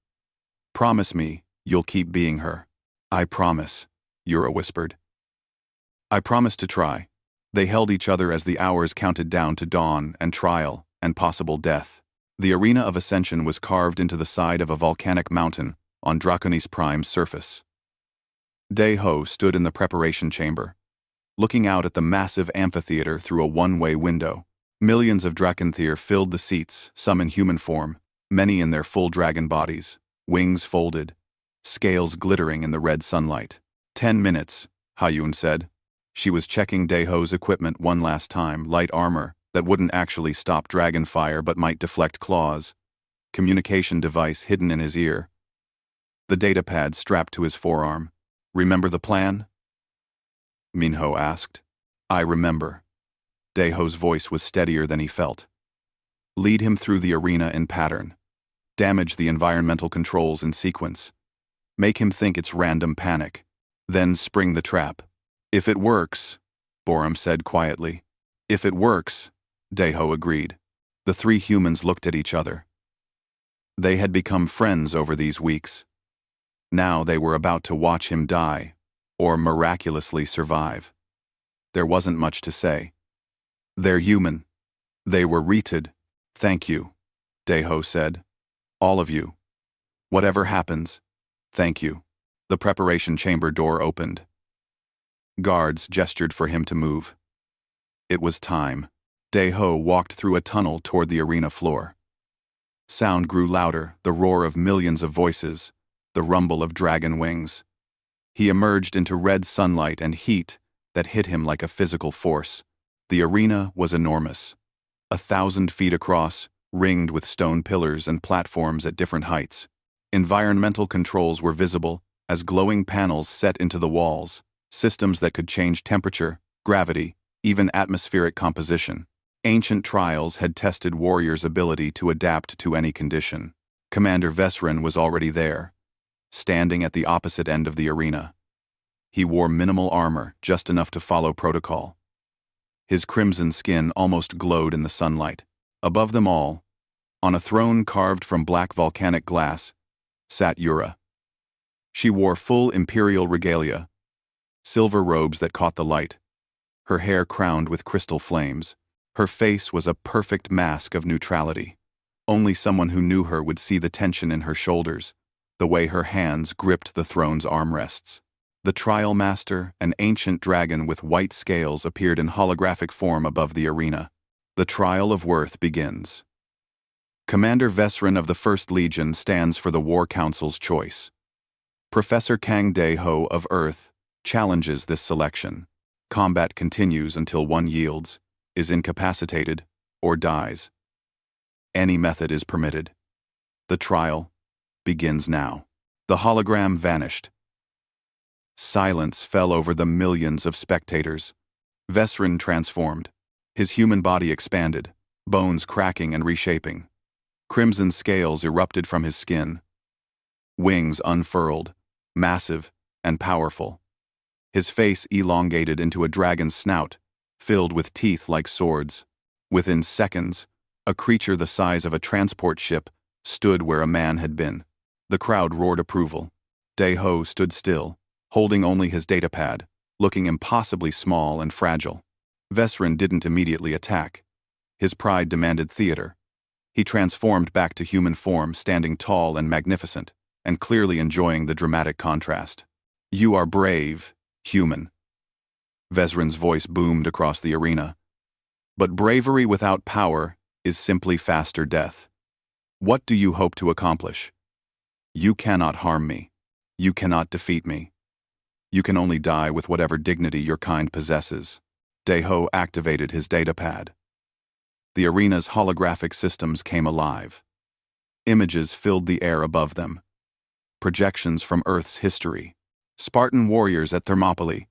Promise me you'll keep being her. I promise, Yura whispered. I promise to try. They held each other as the hours counted down to dawn and trial and possible death. The arena of ascension was carved into the side of a volcanic mountain on Draconis Prime's surface. Deho stood in the preparation chamber, looking out at the massive amphitheater through a one-way window. Millions of Dracanthyr filled the seats, some in human form, many in their full dragon bodies, wings folded, scales glittering in the red sunlight. 10 minutes, Hayun said. She was checking Deho's equipment one last time, light armor that wouldn't actually stop dragon fire but might deflect claws, communication device hidden in his ear, the datapad strapped to his forearm. Remember the plan? Minho asked. I remember. Deho's voice was steadier than he felt. Lead him through the arena in pattern. Damage the environmental controls in sequence. Make him think it's random panic. Then spring the trap. If it works, Borum said quietly. If it works, Deho agreed. The three humans looked at each other. They had become friends over these weeks. Now they were about to watch him die, or miraculously survive. There wasn't much to say. They're human. They were reted. Thank you, Deho said. All of you. Whatever happens, thank you. The preparation chamber door opened. Guards gestured for him to move. It was time. Deho walked through a tunnel toward the arena floor. Sound grew louder, the roar of millions of voices, the rumble of dragon wings. He emerged into red sunlight and heat that hit him like a physical force. The arena was enormous. 1,000 feet across, ringed with stone pillars and platforms at different heights. Environmental controls were visible as glowing panels set into the walls, systems that could change temperature, gravity, even atmospheric composition. Ancient trials had tested warriors' ability to adapt to any condition. Commander Vesrin was already there, standing at the opposite end of the arena. He wore minimal armor, just enough to follow protocol. His crimson skin almost glowed in the sunlight. Above them all, on a throne carved from black volcanic glass, sat Yura. She wore full imperial regalia, silver robes that caught the light, her hair crowned with crystal flames. Her face was a perfect mask of neutrality. Only someone who knew her would see the tension in her shoulders, the way her hands gripped the throne's armrests. The Trial Master, an ancient dragon with white scales, appeared in holographic form above the arena. The trial of worth begins. Commander Vesrin of the First Legion stands for the War Council's choice. Professor Kang Deho of Earth challenges this selection. Combat continues until one yields, is incapacitated, or dies. Any method is permitted. The trial begins now. The hologram vanished. Silence fell over the millions of spectators. Vesrin transformed. His human body expanded, bones cracking and reshaping. Crimson scales erupted from his skin. Wings unfurled, massive and powerful. His face elongated into a dragon's snout, filled with teeth like swords. Within seconds, a creature the size of a transport ship stood where a man had been. The crowd roared approval. Deho stood still, holding only his datapad, looking impossibly small and fragile. Vesrin didn't immediately attack. His pride demanded theater. He transformed back to human form, standing tall and magnificent, and clearly enjoying the dramatic contrast. You are brave, human. Vesrin's voice boomed across the arena. But bravery without power is simply faster death. What do you hope to accomplish? You cannot harm me. You cannot defeat me. You can only die with whatever dignity your kind possesses. Deho activated his datapad. The arena's holographic systems came alive. Images filled the air above them. Projections from Earth's history. Spartan warriors at Thermopylae.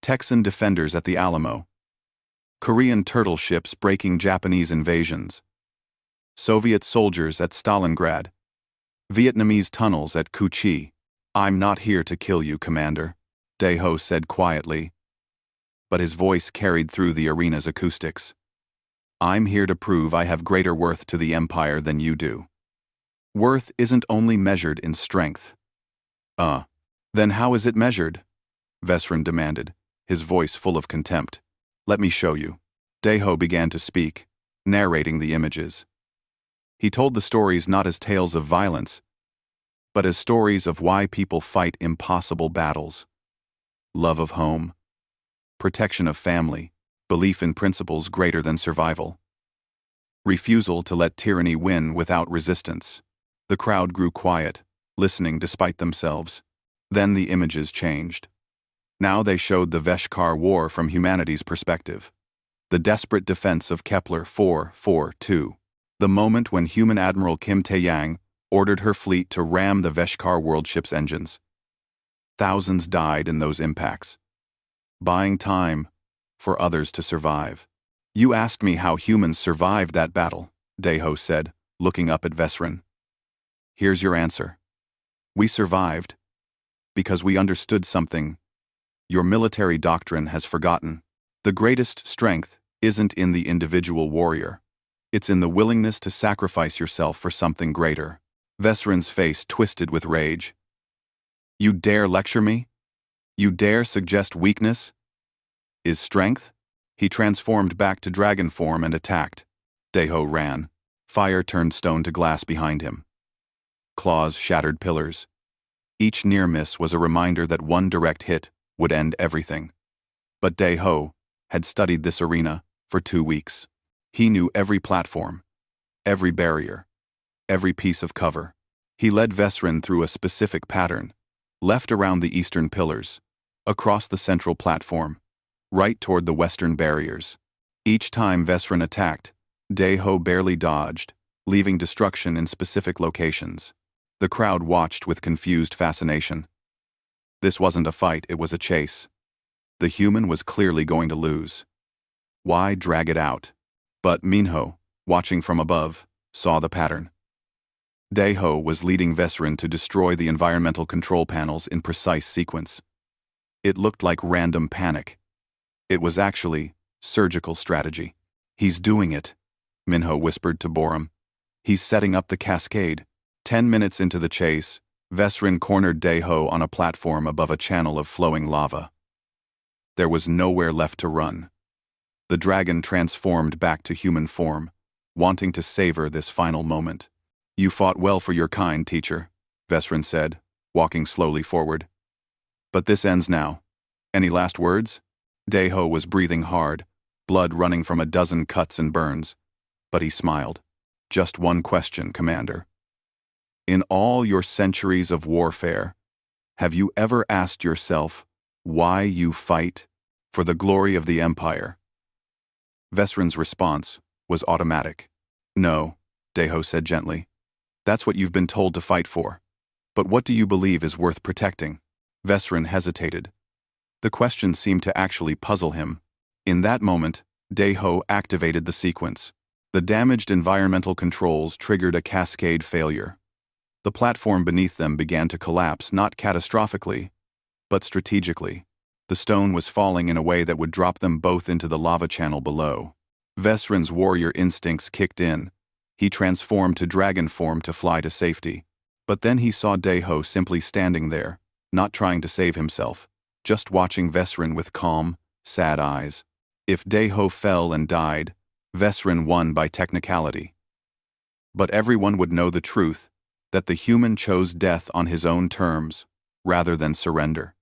Texan defenders at the Alamo. Korean turtle ships breaking Japanese invasions. Soviet soldiers at Stalingrad. Vietnamese tunnels at Cu Chi. "I'm not here to kill you, Commander," Daeho said quietly, but his voice carried through the arena's acoustics. "I'm here to prove I have greater worth to the Empire than you do. Worth isn't only measured in strength." Then how is it measured?" Vesrin demanded, his voice full of contempt. "Let me show you." Daeho began to speak, narrating the images. He told the stories not as tales of violence, but as stories of why people fight impossible battles. Love of home, protection of family, belief in principles greater than survival. Refusal to let tyranny win without resistance. The crowd grew quiet, listening despite themselves. Then the images changed. Now they showed the HFY War from humanity's perspective. The desperate defense of Kepler 442. The moment when human Admiral Kim Tae-yang ordered her fleet to ram the HFY world ship's engines. Thousands died in those impacts, buying time for others to survive. "You asked me how humans survived that battle," Daeho said, looking up at Vesrin. "Here's your answer. We survived because we understood something your military doctrine has forgotten. The greatest strength isn't in the individual warrior. It's in the willingness to sacrifice yourself for something greater." Vesrin's face twisted with rage. "You dare lecture me? You dare suggest weakness is strength?" He transformed back to dragon form and attacked. Daeho ran. Fire turned stone to glass behind him. Claws shattered pillars. Each near miss was a reminder that one direct hit would end everything. But Daeho had studied this arena for 2 weeks. He knew every platform, every barrier, every piece of cover. He led Vesrin through a specific pattern, left around the eastern pillars, across the central platform, right toward the western barriers. Each time Vesrin attacked, Daeho barely dodged, leaving destruction in specific locations. The crowd watched with confused fascination. This wasn't a fight, it was a chase. The human was clearly going to lose. Why drag it out? But Minho, watching from above, saw the pattern. Daeho was leading Vesrin to destroy the environmental control panels in precise sequence. It looked like random panic. It was actually surgical strategy. "He's doing it," Minho whispered to Borum. "He's setting up the cascade." 10 minutes into the chase, Vesrin cornered Daeho on a platform above a channel of flowing lava. There was nowhere left to run. The dragon transformed back to human form, wanting to savor this final moment. "You fought well for your kind, teacher," Vesrin said, walking slowly forward. "But this ends now. Any last words?" Daeho was breathing hard, blood running from a dozen cuts and burns, but he smiled. "Just one question, Commander. In all your centuries of warfare, have you ever asked yourself why you fight? For the glory of the Empire?" Vesrin's response was automatic. "No," Daeho said gently. "That's what you've been told to fight for. But what do you believe is worth protecting?" Vesrin hesitated. The question seemed to actually puzzle him. In that moment, Daeho activated the sequence. The damaged environmental controls triggered a cascade failure. The platform beneath them began to collapse, not catastrophically, but strategically. The stone was falling in a way that would drop them both into the lava channel below. Vesrin's warrior instincts kicked in. He transformed to dragon form to fly to safety. But then he saw Daeho simply standing there, not trying to save himself, just watching Vesrin with calm, sad eyes. If Daeho fell and died, Vesrin won by technicality. But everyone would know the truth, that the human chose death on his own terms, rather than surrender.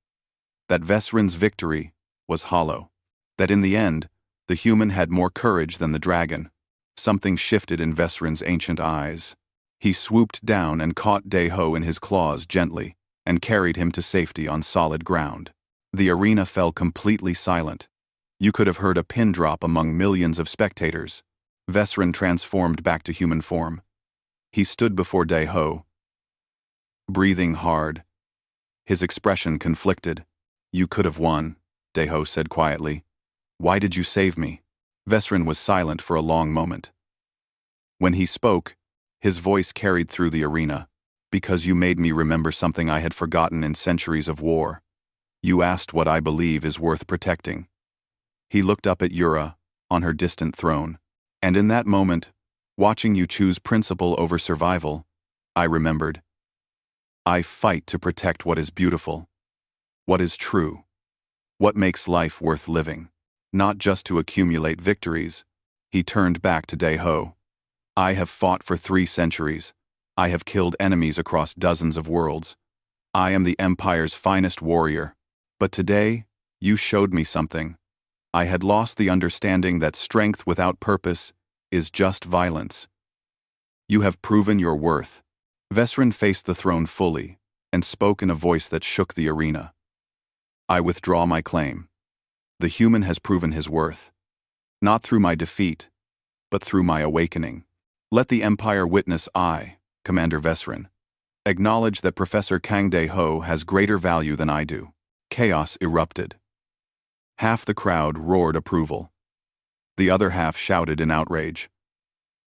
That Vesrin's victory was hollow. That in the end, the human had more courage than the dragon. Something shifted in Vesrin's ancient eyes. He swooped down and caught Daeho in his claws gently, and carried him to safety on solid ground. The arena fell completely silent. You could have heard a pin drop among millions of spectators. Vesrin transformed back to human form. He stood before Daeho, breathing hard. His expression conflicted. "You could have won," Daeho said quietly. "Why did you save me?" Vesrin was silent for a long moment. When he spoke, his voice carried through the arena. Because you made me remember something I had forgotten in centuries of war. You asked what I believe is worth protecting. He looked up at Yura, on her distant throne, and in that moment, watching you choose principle over survival, I remembered. I fight to protect what is beautiful, what is true, what makes life worth living, not just to accumulate victories. He turned back to Deho. I have fought for 3 centuries. I have killed enemies across dozens of worlds. I am the Empire's finest warrior. But today, you showed me something. I had lost the understanding that strength without purpose is just violence. You have proven your worth. Vesrin faced the throne fully and spoke in a voice that shook the arena. I withdraw my claim. The human has proven his worth. Not through my defeat, but through my awakening. Let the Empire witness I, Commander Vesrin, acknowledge that Professor Kang De-ho has greater value than I do. Chaos erupted. Half the crowd roared approval. The other half shouted in outrage.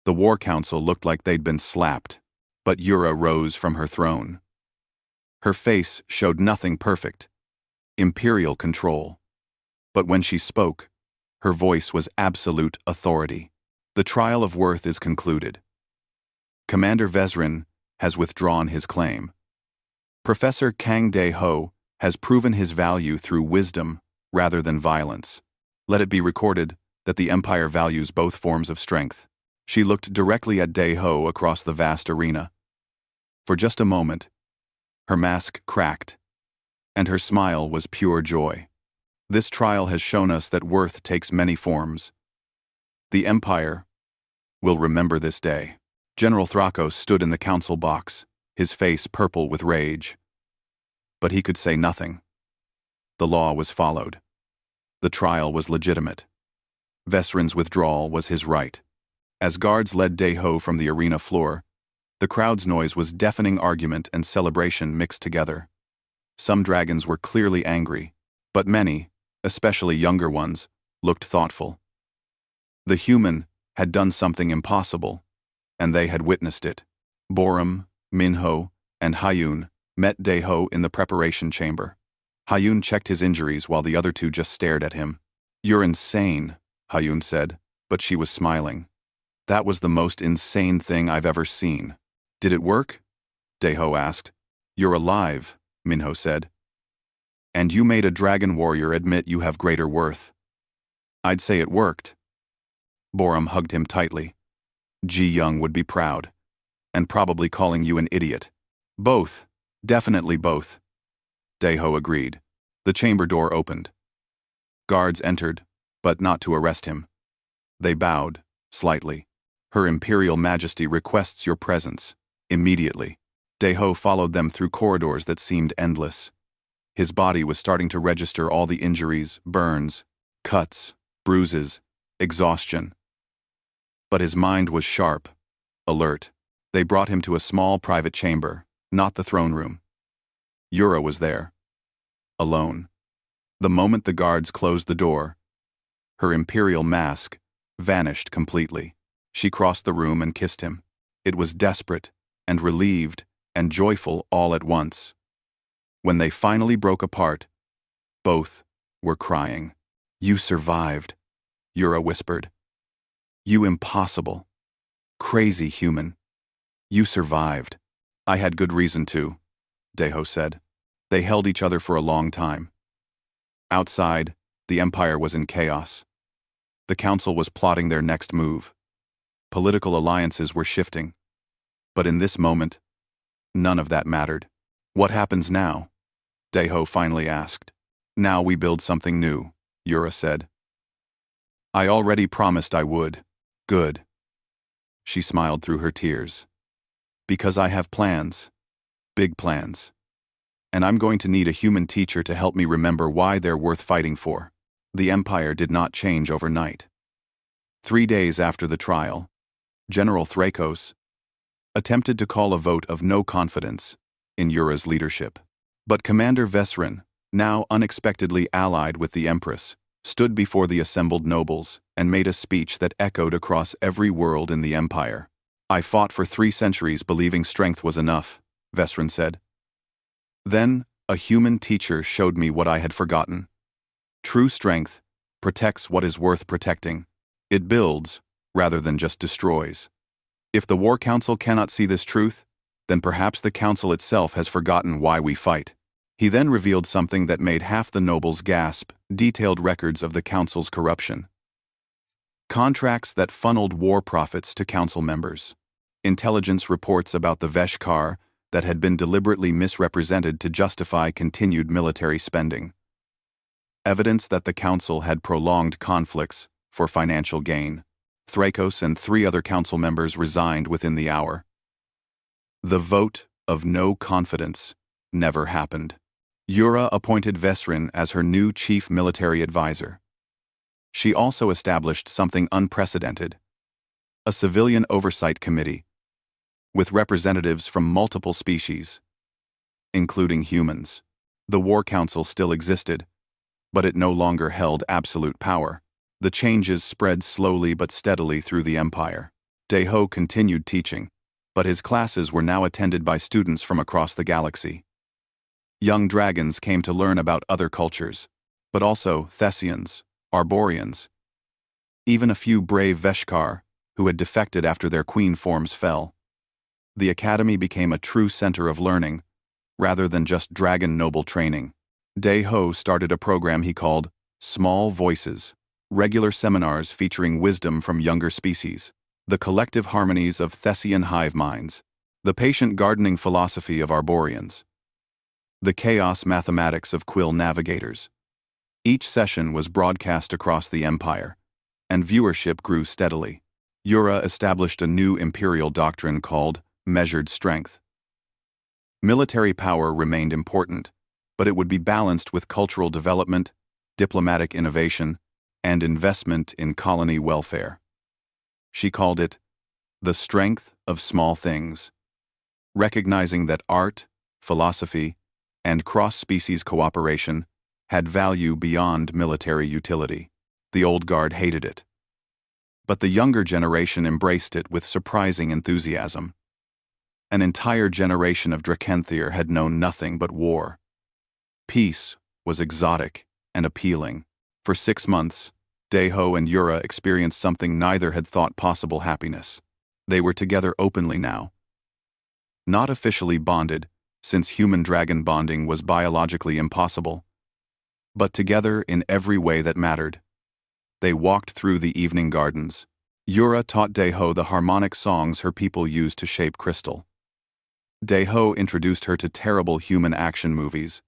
The War Council looked like they'd been slapped, but Yura rose from her throne. Her face showed nothing perfect. Imperial control. But when she spoke, her voice was absolute authority. The trial of worth is concluded. Commander Vesrin has withdrawn his claim. Professor Kang De-ho has proven his value through wisdom rather than violence. Let it be recorded that the Empire values both forms of strength. She looked directly at De-ho across the vast arena. For just a moment, her mask cracked, and her smile was pure joy. This trial has shown us that worth takes many forms. The Empire will remember this day. General Thrakos stood in the council box, his face purple with rage. But he could say nothing. The law was followed. The trial was legitimate. Vesrin's withdrawal was his right. As guards led De-ho from the arena floor, the crowd's noise was deafening argument and celebration mixed together. Some dragons were clearly angry, but many, especially younger ones, looked thoughtful. The human had done something impossible, and they had witnessed it. Borum, Minho, and Hayun met De-ho in the preparation chamber. Hayun checked his injuries while the other 2 just stared at him. You're insane, Hayun said, but she was smiling. That was the most insane thing I've ever seen. Did it work? De-ho asked. You're alive, Minho said. And you made a dragon warrior admit you have greater worth. I'd say it worked. Borum hugged him tightly. Ji Young would be proud. And probably calling you an idiot. Both. Definitely both. De-ho agreed. The chamber door opened. Guards entered, but not to arrest him. They bowed, slightly. Her Imperial Majesty requests your presence, immediately. De-ho followed them through corridors that seemed endless. His body was starting to register all the injuries, burns, cuts, bruises, exhaustion. But his mind was sharp, alert. They brought him to a small private chamber, not the throne room. Yura was there, alone. The moment the guards closed the door, her imperial mask vanished completely. She crossed the room and kissed him. It was desperate and relieved and joyful all at once. When they finally broke apart, both were crying. You survived, Yura whispered. You impossible, crazy human. You survived. I had good reason to, De-ho said. They held each other for a long time. Outside, the Empire was in chaos. The Council was plotting their next move. Political alliances were shifting. But in this moment, none of that mattered. What happens now? De-ho finally asked. Now we build something new, Yura said. I already promised I would. Good. She smiled through her tears. Because I have plans. Big plans. And I'm going to need a human teacher to help me remember why they're worth fighting for. The Empire did not change overnight. 3 days after the trial, General Thrakos attempted to call a vote of no confidence in Yura's leadership. But Commander Vesrin, now unexpectedly allied with the Empress, stood before the assembled nobles, and made a speech that echoed across every world in the empire. "I fought for 3 centuries believing strength was enough," Vesrin said. "Then, a human teacher showed me what I had forgotten. True strength protects what is worth protecting. It builds, rather than just destroys. If the War Council cannot see this truth, then perhaps the Council itself has forgotten why we fight." He then revealed something that made half the nobles gasp: detailed records of the Council's corruption. Contracts that funneled war profits to Council members. Intelligence reports about the Veshkar that had been deliberately misrepresented to justify continued military spending. Evidence that the Council had prolonged conflicts for financial gain. Thrakos and 3 other Council members resigned within the hour. The vote of no confidence never happened. Yura appointed Vesrin as her new chief military advisor. She also established something unprecedented: a civilian oversight committee, with representatives from multiple species, including humans. The War Council still existed, but it no longer held absolute power. The changes spread slowly but steadily through the empire. Deho continued teaching, but his classes were now attended by students from across the galaxy. Young dragons came to learn about other cultures, but also Thessians, Arborians, even a few brave Veshkar who had defected after their queen forms fell. The academy became a true center of learning, rather than just dragon noble training. Deho started a program he called Small Voices, regular seminars featuring wisdom from younger species, the collective harmonies of Thessian hive minds, the patient gardening philosophy of Arborians, the chaos mathematics of Quill navigators. Each session was broadcast across the empire, and viewership grew steadily. Yura established a new imperial doctrine called measured strength. Military power remained important, but it would be balanced with cultural development, diplomatic innovation, and investment in colony welfare. She called it the strength of small things, recognizing that art, philosophy, and cross-species cooperation had value beyond military utility. The old guard hated it, but the younger generation embraced it with surprising enthusiasm. An entire generation of Drakenthyr had known nothing but war. Peace was exotic and appealing. For 6 months, Deho and Yura experienced something neither had thought possible: happiness. They were together openly now. Not officially bonded, since human-dragon bonding was biologically impossible, but together in every way that mattered. They walked through the evening gardens. Yura taught Deho the harmonic songs her people used to shape crystal. Deho introduced her to terrible human action movies,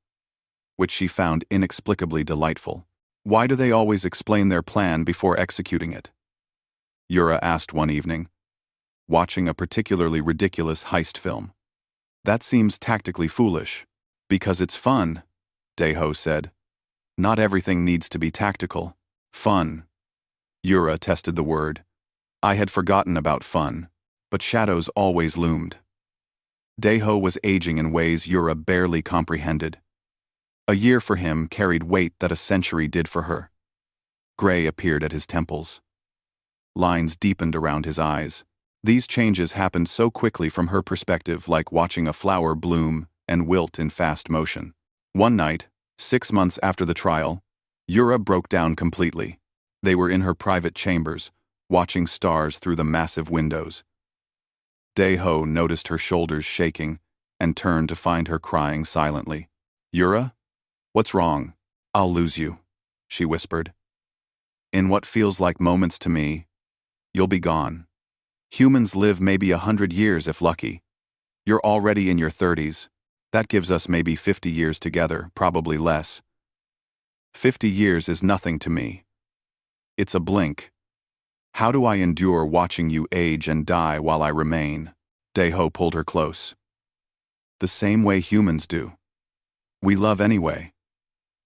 which she found inexplicably delightful. "Why do they always explain their plan before executing it?" Yura asked one evening, watching a particularly ridiculous heist film. "That seems tactically foolish." "Because it's fun," Deho said. "Not everything needs to be tactical." Fun. Yura tested the word. I had forgotten about fun, but shadows always loomed. Deho was aging in ways Yura barely comprehended. A year for him carried weight that a century did for her. Gray appeared at his temples. Lines deepened around his eyes. These changes happened so quickly from her perspective, like watching a flower bloom and wilt in fast motion. One night, 6 months after the trial, Yura broke down completely. They were in her private chambers, watching stars through the massive windows. Deho noticed her shoulders shaking and turned to find her crying silently. "Yura? What's wrong?" "I'll lose you," she whispered. "In what feels like moments to me, you'll be gone. Humans live maybe 100 years if lucky. You're already in your 30s. That gives us maybe 50 years together, probably less. 50 years is nothing to me. It's a blink. How do I endure watching you age and die while I remain?" Deho pulled her close. "The same way humans do. We love anyway.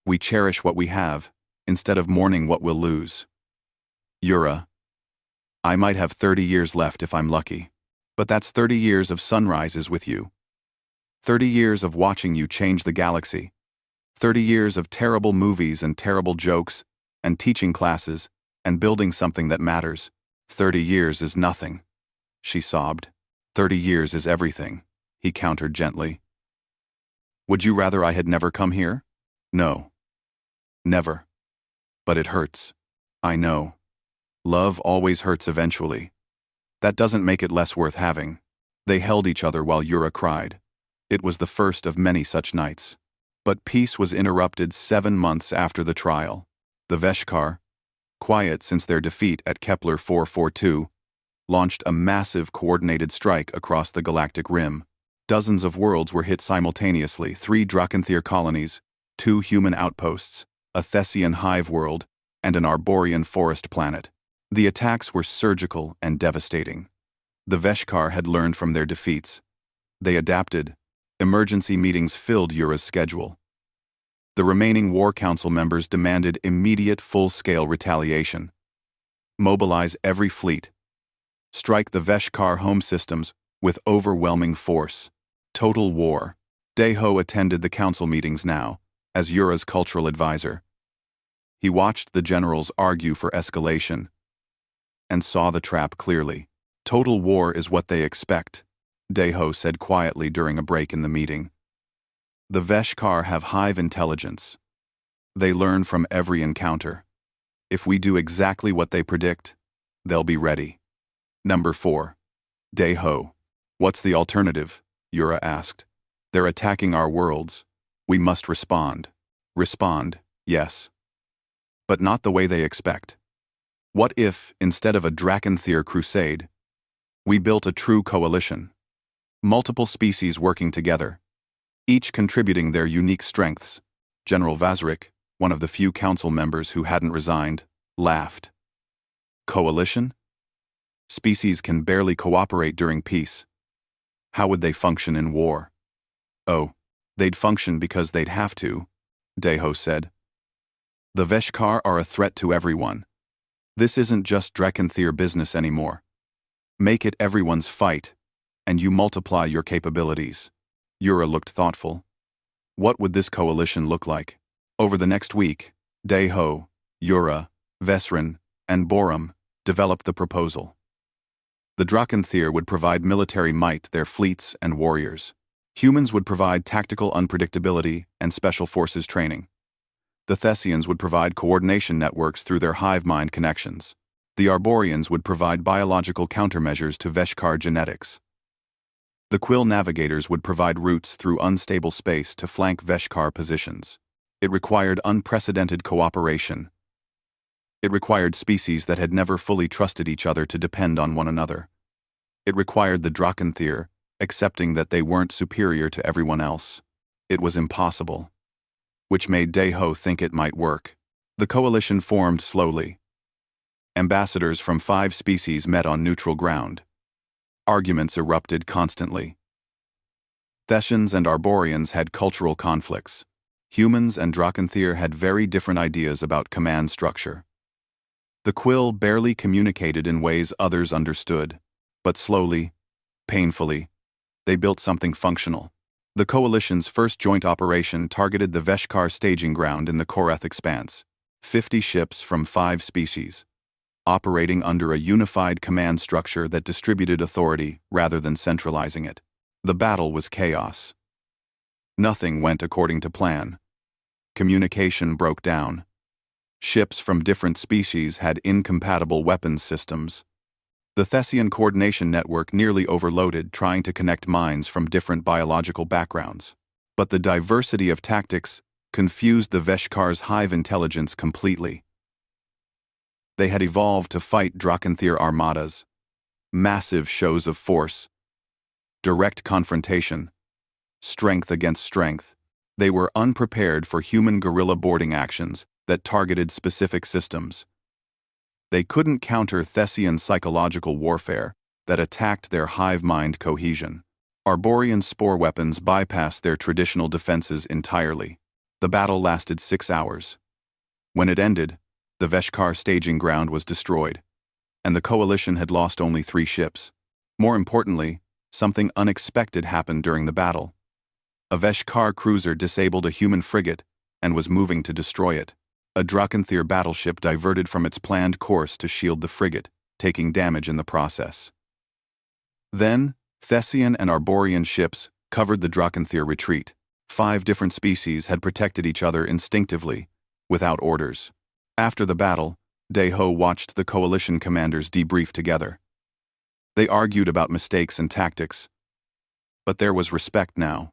We cherish what we have, instead of mourning what we'll lose. Yura, I might have 30 years left if I'm lucky, but that's 30 years of sunrises with you. 30 years of watching you change the galaxy. 30 years of terrible movies and terrible jokes, and teaching classes, and building something that matters. 30 years is nothing, she sobbed. 30 years is everything, he countered gently. Would you rather I had never come here? No. Never. But it hurts. I know. Love always hurts eventually. That doesn't make it less worth having. They held each other while Yura cried. It was the first of many such nights. But peace was interrupted 7 months after the trial. The Veshkar, quiet since their defeat at Kepler 442, launched a massive coordinated strike across the galactic rim. Dozens of worlds were hit simultaneously, 3 Dracanthyr colonies, 2 human outposts, a Thessian hive world, and an Arborian forest planet. The attacks were surgical and devastating. The Veshkar had learned from their defeats. They adapted. Emergency meetings filled Yura's schedule. The remaining War Council members demanded immediate full-scale retaliation. Mobilize every fleet. Strike the Veshkar home systems with overwhelming force. Total war. Deho attended the council meetings now, as Yura's cultural advisor. He watched the generals argue for escalation and saw the trap clearly. Total war is what they expect, Deho said quietly during a break in the meeting. The Veshkar have hive intelligence. They learn from every encounter. If we do exactly what they predict, they'll be ready. Number 4. Deho. What's the alternative? Yura asked. They're attacking our worlds. We must respond. Respond, yes. But not the way they expect. What if, instead of a Dracanthyr crusade, we built a true coalition? Multiple species working together, each contributing their unique strengths. General Vazrik, one of the few council members who hadn't resigned, laughed. Coalition? Species can barely cooperate during peace. How would they function in war? Oh, they'd function because they'd have to, Deho said. The Veshkar are a threat to everyone. This isn't just Dracanthyr business anymore. Make it everyone's fight, and you multiply your capabilities. Yura looked thoughtful. What would this coalition look like? Over the next week, Deho, Yura, Vesrin, and Borum developed the proposal. The Dracanthyr would provide military might, their fleets and warriors. Humans would provide tactical unpredictability and special forces training. The Thessians would provide coordination networks through their hive mind connections. The Arborians would provide biological countermeasures to Veshkar genetics. The Quill navigators would provide routes through unstable space to flank Veshkar positions. It required unprecedented cooperation. It required species that had never fully trusted each other to depend on one another. It required the Dracanthyr accepting that they weren't superior to everyone else. It was impossible. Which made Deho think it might work. The coalition formed slowly. Ambassadors from 5 species met on neutral ground. Arguments erupted constantly. Thessians and Arborians had cultural conflicts. Humans and Dracanthyr had very different ideas about command structure. The Quill barely communicated in ways others understood, but slowly, painfully, they built something functional. The coalition's first joint operation targeted the Veshkar staging ground in the Korath Expanse. 50 ships from 5 species, operating under a unified command structure that distributed authority rather than centralizing it. The battle was chaos. Nothing went according to plan. Communication broke down. Ships from different species had incompatible weapons systems. The Thessian coordination network nearly overloaded trying to connect minds from different biological backgrounds. But the diversity of tactics confused the Veshkar's hive intelligence completely. They had evolved to fight Dracanthyr armadas, massive shows of force, direct confrontation, strength against strength. They were unprepared for human guerrilla boarding actions that targeted specific systems. They couldn't counter Thessian psychological warfare that attacked their hive mind cohesion. Arborian spore weapons bypassed their traditional defenses entirely. The battle lasted 6 hours. When it ended, the Veshkar staging ground was destroyed, and the coalition had lost only 3 ships. More importantly, something unexpected happened during the battle. A Veshkar cruiser disabled a human frigate and was moving to destroy it. A Dracanthyr battleship diverted from its planned course to shield the frigate, taking damage in the process. Then, Thessian and Arborian ships covered the Dracanthyr retreat. 5 different species had protected each other instinctively, without orders. After the battle, Deho watched the coalition commanders debrief together. They argued about mistakes and tactics, but there was respect now.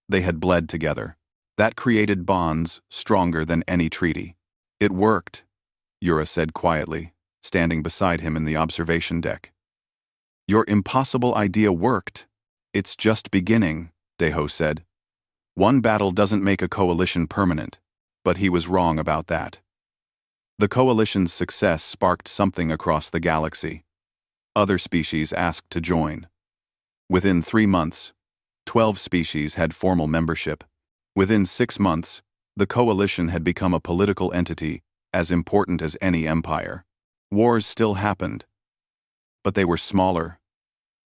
They had bled together. That created bonds stronger than any treaty. It worked, Yura said quietly, standing beside him in the observation deck. Your impossible idea worked. It's just beginning, Deho said. One battle doesn't make a coalition permanent, but he was wrong about that. The coalition's success sparked something across the galaxy. Other species asked to join. Within 3 months, 12 species had formal membership. Within 6 months, the coalition had become a political entity as important as any empire. Wars still happened, but they were smaller,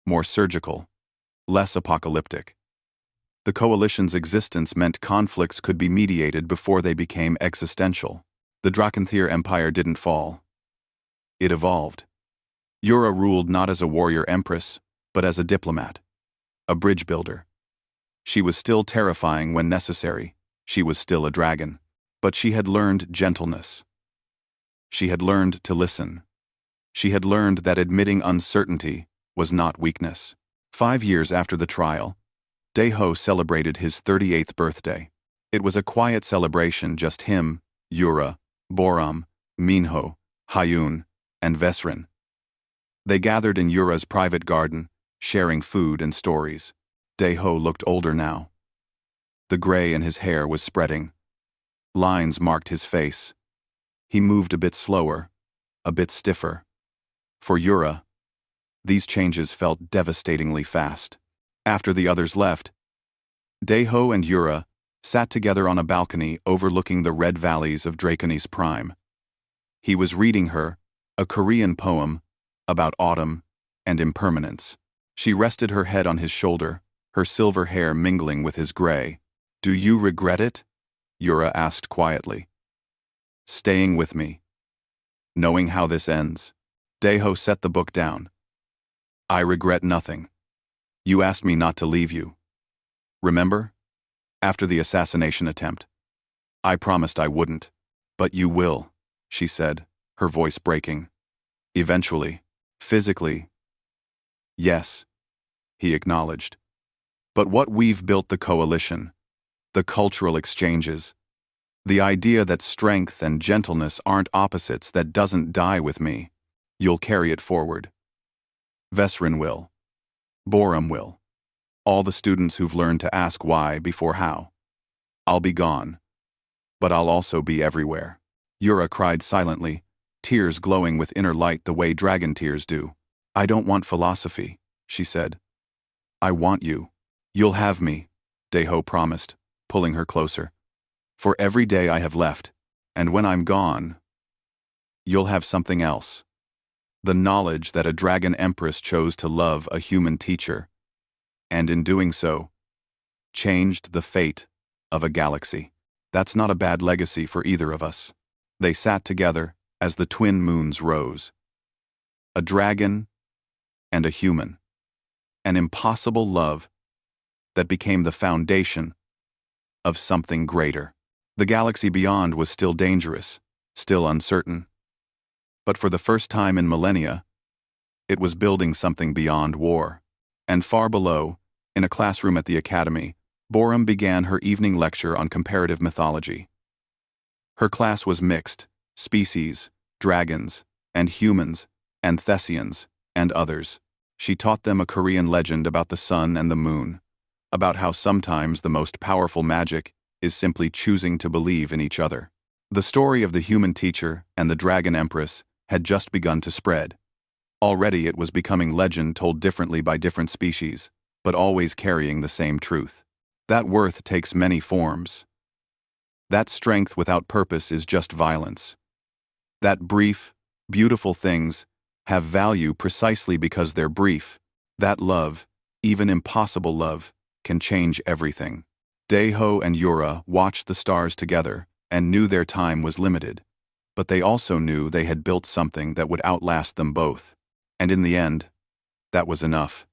more surgical, less apocalyptic. The coalition's existence meant conflicts could be mediated before they became existential. The Dracanthyr Empire didn't fall. It evolved. Yura ruled not as a warrior empress, but as a diplomat, a bridge builder. She was still terrifying when necessary. She was still a dragon. But she had learned gentleness. She had learned to listen. She had learned that admitting uncertainty was not weakness. 5 years after the trial, Deho celebrated his 38th birthday. It was a quiet celebration, just him, Yura, Boram, Minho, Hayun, and Vesrin. They gathered in Yura's private garden, sharing food and stories. Deho looked older now. The gray in his hair was spreading. Lines marked his face. He moved a bit slower, a bit stiffer. For Yura, these changes felt devastatingly fast. After the others left, Deho and Yura sat together on a balcony overlooking the red valleys of Draconis Prime. He was reading her a Korean poem about autumn and impermanence. She rested her head on his shoulder, her silver hair mingling with his gray. Do you regret it? Yura asked quietly. Staying with me. Knowing how this ends. Deho set the book down. I regret nothing. You asked me not to leave you. Remember? After the assassination attempt. I promised I wouldn't. But you will, she said, her voice breaking. Eventually. Physically. Yes, he acknowledged. But what we've built, the coalition, the cultural exchanges, the idea that strength and gentleness aren't opposites, that doesn't die with me. You'll carry it forward. Vesrin will. Boram will. All the students who've learned to ask why before how. I'll be gone. But I'll also be everywhere. Yura cried silently, tears glowing with inner light the way dragon tears do. I don't want philosophy, she said. I want you. You'll have me, Deho promised, pulling her closer. For every day I have left, and when I'm gone, you'll have something else. The knowledge that a dragon empress chose to love a human teacher, and in doing so, changed the fate of a galaxy. That's not a bad legacy for either of us. They sat together as the twin moons rose. A dragon and a human. An impossible love that became the foundation of something greater. The galaxy beyond was still dangerous, still uncertain. But for the first time in millennia, it was building something beyond war. And far below, in a classroom at the academy, Boram began her evening lecture on comparative mythology. Her class was mixed: species, dragons, and humans, and Thessians, and others. She taught them a Korean legend about the sun and the moon, about how sometimes the most powerful magic is simply choosing to believe in each other. The story of the human teacher and the dragon empress had just begun to spread. Already it was becoming legend told differently by different species, but always carrying the same truth. That worth takes many forms. That strength without purpose is just violence. That brief, beautiful things have value precisely because they're brief. That love, even impossible love, can change everything. Deho and Yura watched the stars together and knew their time was limited. But they also knew they had built something that would outlast them both. And in the end, that was enough.